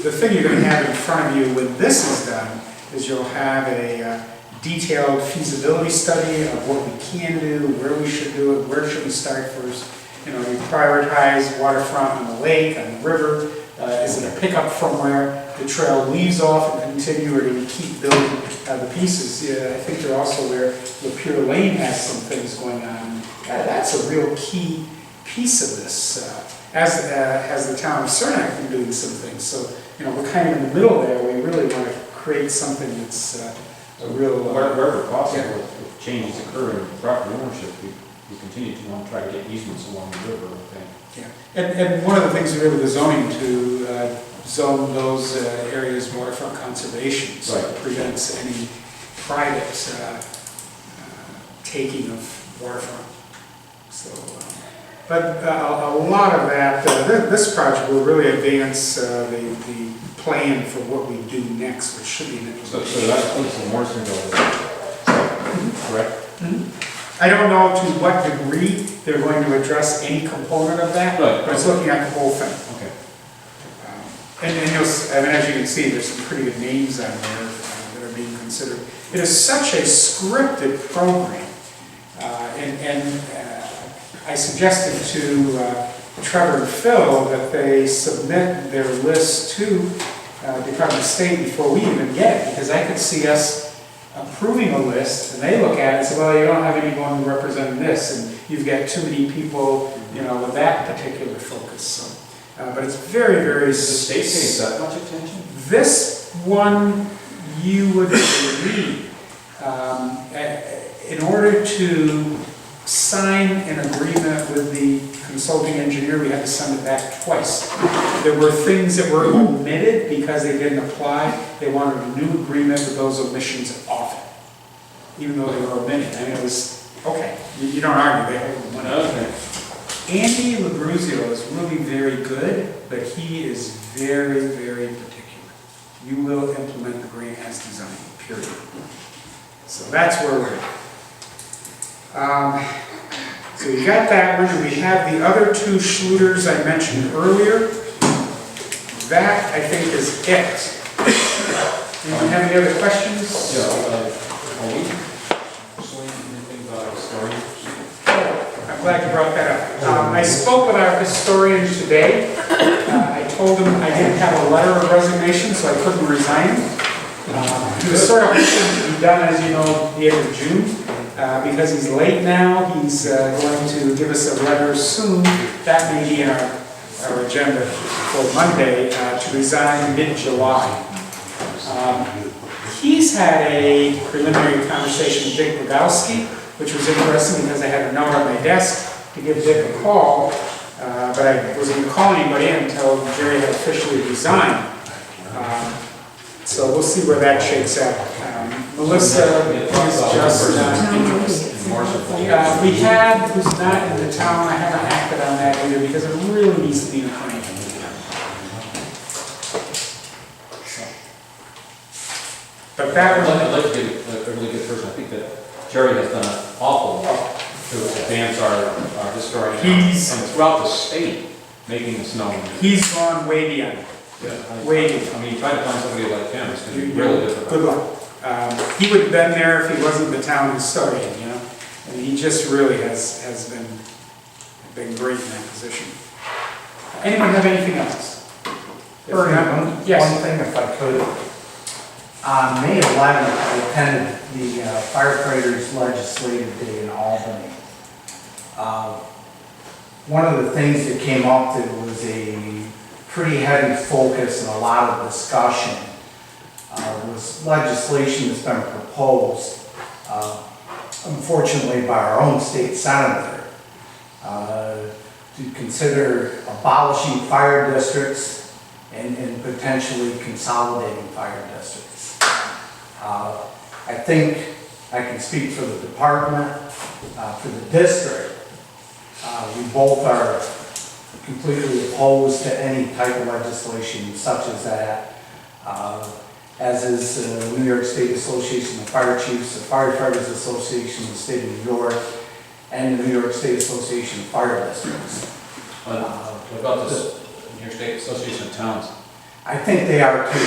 S1: The thing you're going to have in front of you when this is done is you'll have a detailed feasibility study of what we can do, where we should do it, where should we start first. You know, you prioritize waterfront on the lake, on the river. Is it a pickup from where the trail leaves off and continue, or do we keep building the pieces? Yeah, I think they're also where Lapeer Lane has some things going on. That's a real key piece of this. As has the town of Cernak been doing some things. So, you know, we're kind of in the middle there. We really want to create something that's a real...
S7: Wherever possible, if changes occur in property ownership, we continue to want to try to get easements along the river, I think.
S1: Yeah, and one of the things we did with the zoning to zone those areas waterfront conservation, so it prevents any private taking of waterfront. So, but a lot of that, this project will really advance the plan for what we do next, which should be an
S7: So that includes the Morrisonville, correct?
S1: Mm-hmm. I don't know to what degree they're going to address any component of that,
S7: right,
S1: but it's looking at the whole thing.
S7: Okay.
S1: And you'll, I mean, as you can see, there's some pretty good names on there that are being considered. It is such a scripted program, and I suggested to Trevor and Phil that they submit their list to Department of State before we even get it, because I could see us approving a list, and they look at it and say, well, you don't have anyone representing this, and you've got too many people, you know, with that particular focus. So, but it's very, very...
S7: Does the state pay that much attention?
S1: This one, you would believe, in order to sign an agreement with the consulting engineer, we had to send it back twice. There were things that were omitted because they didn't apply. They wanted a new agreement with those omissions off it, even though they were omitted. I mean, it was, okay, you don't argue, they hold the money.
S7: Okay.
S1: Andy Labruzio is really very good, but he is very, very particular. You will implement the grant as designed, period. So that's where we're at. So you got that one, and we have the other two Schluters I mentioned earlier. That, I think, is it. Anyone have any other questions?
S7: Yeah, are we pursuing anything about our story?
S1: I'm glad you brought that up. I spoke with our historian today. I told him I didn't have a letter of resignation, so I couldn't resign. He was sort of hoping to be done, as you know, the end of June. Because he's late now, he's going to give us a letter soon. That may be in our agenda for Monday, to resign mid-July. He's had a preliminary conversation with Dick Rogowski, which was interesting because I had a note on my desk to give Dick a call, but I wasn't going to call anybody until Jerry had officially resigned. So we'll see where that shakes out. Melissa is just not interested. We had, who's not in the town, I haven't acted on that either because it really needs to be in front of me. But that one,
S7: I'd like to give a really good person. I think that Jerry has done an awful lot to advance our historic town. And throughout the state, making this known.
S1: he's gone way beyond. Way beyond.
S7: I mean, trying to find somebody like him is going to be really difficult.
S1: Good luck. He would have been there if he wasn't the town historian, you know? And he just really has been great in that position. Anyone have anything else? Yes.
S12: One thing, if I could. On May 11th, I attended the firefighters legislative day in Albany. One of the things that came up that was a pretty heavy focus and a lot of discussion was legislation that's been proposed, unfortunately by our own state senator, to consider abolishing fire districts and potentially consolidating fire districts. I think I can speak for the department, for the district. We both are completely opposed to any type of legislation such as that. As is the New York State Association of Fire Chiefs, the Firefighters Association of the State of New York, and the New York State Association of Fire Districts.
S7: What about this New York State Association of Towns?
S12: I think they are too.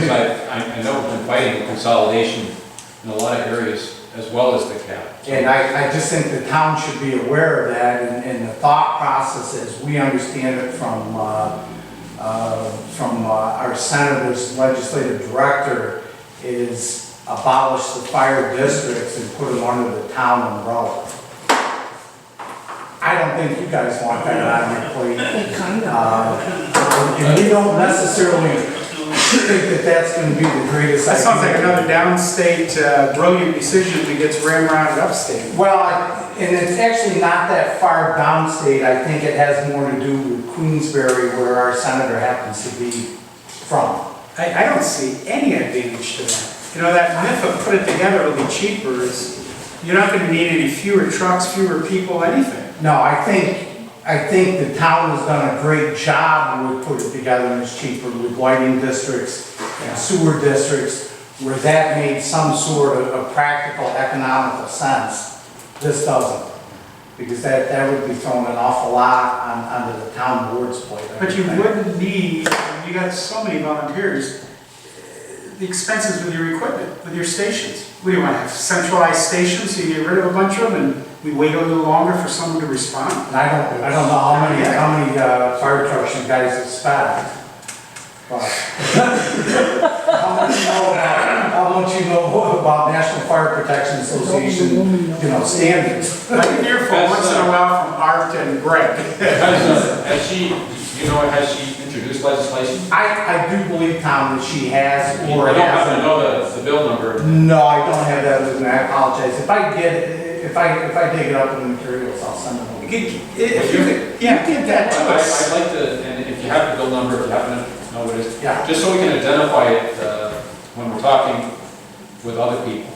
S7: Because I know we've been fighting consolidation in a lot of areas as well as the cap.
S12: And I just think the town should be aware of that, and the thought process as we understand it from our senator's legislative director is abolish the fire districts and put them under the town umbrella. I don't think you guys want that on your plate. And we don't necessarily think that that's going to be the greatest idea.
S1: That sounds like another downstate brilliant decision that gets ramrodded upstate.
S12: Well, and it's actually not that far downstate. I think it has more to do with Queensbury, where our senator happens to be from.
S1: I don't see any advantage to that. You know, that myth of put it together, it'll be cheaper is, you're not going to need any fewer trucks, fewer people, anything.
S12: No, I think the town has done a great job with put it together and it's cheaper with lighting districts and sewer districts where that made some sort of practical economical sense. This doesn't. Because that would be throwing an awful lot onto the town board's plate.
S1: But you wouldn't need, you got so many volunteers, the expenses with your equipment, with your stations. What do you want to have, centralized stations so you get rid of a bunch of them and we wait a little longer for someone to respond?
S12: And I don't know how many fire trucks you guys expect. But how much you know about National Fire Protection Association, standards?
S1: I hear from once in a while from Art and Greg.
S7: Has she introduced legislation?
S12: I do believe, Tom, that she has or
S7: I don't happen
S12: hasn't.
S7: to know the bill number.
S12: No, I don't have that with me. I apologize. If I get it, if I dig it up in the materials, I'll send them over.
S1: If you could, yeah, get that to us.
S7: I'd like to, and if you have the bill number, if you happen to know what it is,
S12: Yeah.
S7: just so we can identify it when we're talking with other people,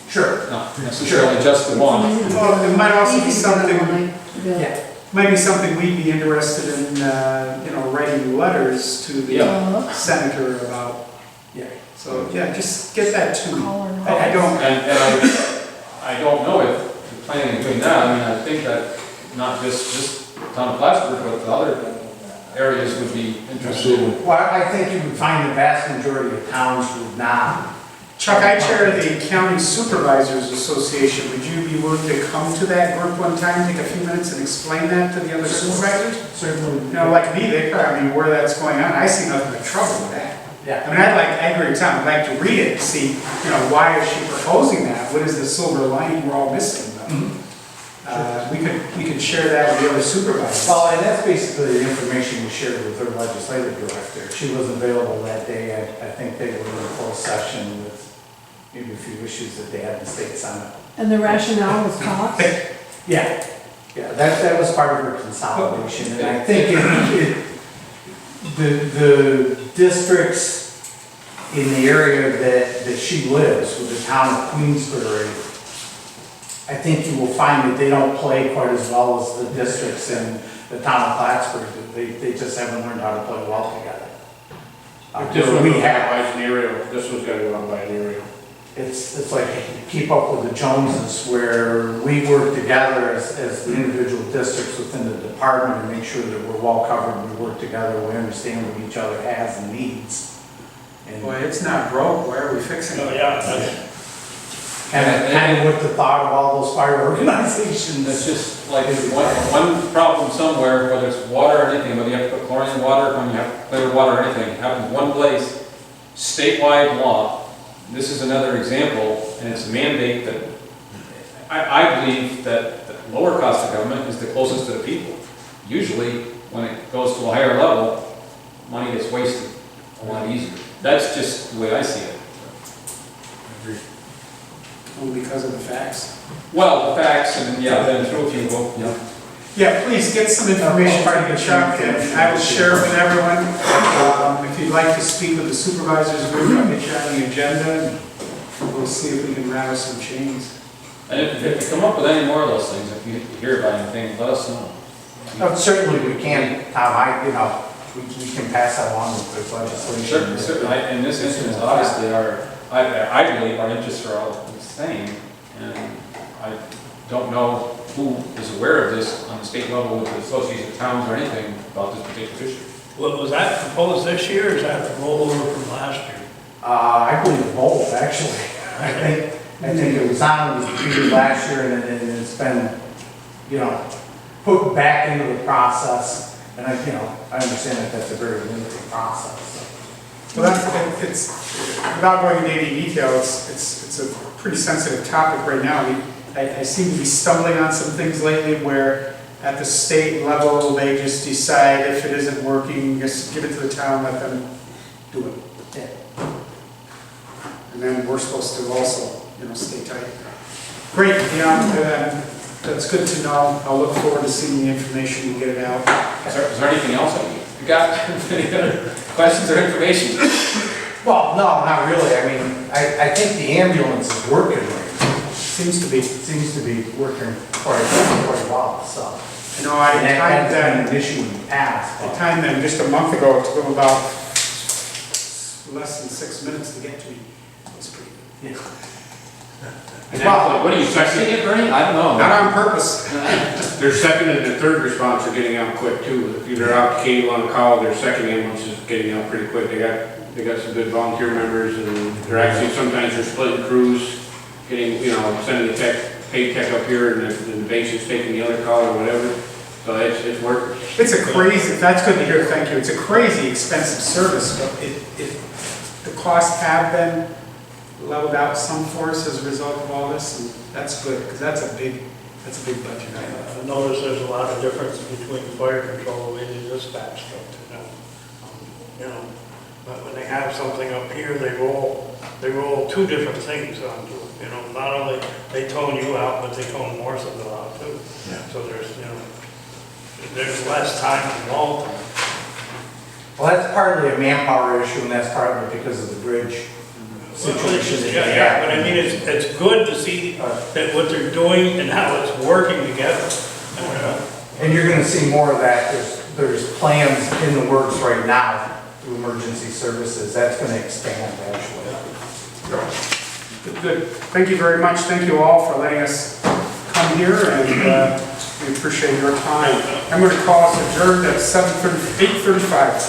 S12: Sure.
S7: not necessarily just the one.
S1: Well, it might also be something,
S12: Yeah.
S1: might be something we'd be interested in, writing letters to the senator about.
S12: Yeah.
S1: So, yeah, just get that to me.
S4: Call her.
S1: I don't,
S7: And I don't know if you're planning on doing that. I mean, I think that not just town of Plattsburgh, but the other areas would be interested in.
S12: Well, I think you would find the vast majority of towns would not.
S1: Chuck, I chair the County Supervisors Association. Would you be willing to come to that group one time, take a few minutes and explain that to the other supervisors?
S12: Certainly.
S1: Like me, they probably mean where that's going on. I see nothing but trouble with that.
S12: Yeah.
S1: I mean, I agree with Tom, I'd like to read it, to see, why is she proposing that? What is the silver lining we're all missing? We could share that with the other supervisors.
S12: Well, and that's basically the information we shared with her legislative director. She wasn't available that day. I think they were in a closed session with maybe a few issues that they had in the state senate.
S4: And the rationale was cost?
S12: Yeah, that was part of her consolidation, and I think the districts in the area that she lives, with the town of Queensbury, I think you will find that they don't play quite as well as the districts in the town of Plattsburgh. They just haven't learned how to play well together.
S5: If this one goes out by an aerial, this one's gotta go out by an aerial.
S12: It's like keep up with the Joneses, where we work together as the individual districts within the department and make sure that we're well covered, we work together, we understand what each other has and needs. And
S1: Boy, it's not broke, why are we fixing it?
S12: kind of with the thought of all those fire organizations.
S7: It's just like one problem somewhere, whether it's water or anything, whether you have to put chlorine in water, when you have clear water or anything, it happens one place, statewide law. This is another example, and it's a mandate that I believe that the lower cost of government is the closest to the people. Usually, when it goes to a higher level, money gets wasted a lot easier. That's just the way I see it.
S1: Only because of the facts.
S7: Well, the facts, and then through a few,
S1: Yeah, please get some information from Chuck, and I will share it with everyone. If you'd like to speak with the supervisors group, I'll get you on the agenda, and we'll see if we can rattle some chains.
S7: And if you come up with any more of those things, if you hear about anything, let us know.
S12: No, certainly we can, Tom, we can pass that along with this legislation.
S7: Certainly, in this instance, obviously, I believe our interests are all the same, and I don't know who is aware of this on the state level with the Association of Towns or anything about this particular issue.
S6: Well, was that proposed this year, or is that a rollover from last year?
S12: I believe both, actually. I think it was defeated last year, and it's been, put back into the process. And I understand that that's a very lengthy process.
S1: Well, without going into any detail, it's a pretty sensitive topic right now. I seem to be stumbling on some things lately where at the state level, they just decide if it isn't working, just give it to the town, let them do it.
S12: Yeah.
S1: And then we're supposed to also, stay tight. Great, that's good to know. I'll look forward to seeing the information and get it out.
S7: Is there anything else you got? Any other questions or information?
S12: Well, no, not really. I mean, I think the ambulance is working right now.
S1: Seems to be.
S12: Seems to be working quite well, so.
S1: I
S12: And
S1: timed
S12: that's
S1: that.
S12: been an issue in the past.
S1: I timed them just a month ago. It took them about less than 6 minutes to get to me. It was pretty good.
S12: Yeah.
S7: Well, what are you expecting it, Bernie? I don't know.
S1: Not on purpose.
S5: Their second and their third response are getting out quick too. If you're out to Cadyville on a call, their second ambulance is getting out pretty quick. They got some good volunteer members, and they're actually, sometimes they're splitting crews, getting, sending the paid tech up here, and the base is taking the other call or whatever. So it's working.
S1: It's a crazy, that's good to hear, thank you. It's a crazy expensive service, but the costs have been leveled out some for us as a result of all this, and that's good, because that's a big budget item.
S6: I notice there's a lot of difference between fire control and the dispatch stuff, but when they have something up here, they roll they roll two different things onto it, you know, not only they tone you out, but they tone Morrisonville out too. So there's, you know, there's less time involved.
S12: Well, that's partly a manpower issue, and that's partly because of the bridge situation that
S6: Yeah,
S12: they
S6: yeah,
S12: have.
S6: but I mean, it's good to see that what they're doing and how it's working together.
S12: And you're gonna see more of that, there's plans in the works right now through emergency services, that's gonna expand actually.
S1: Good. Thank you very much. Thank you all for letting us come here, and we appreciate your time. I'm going to call us adjourned at 8:35.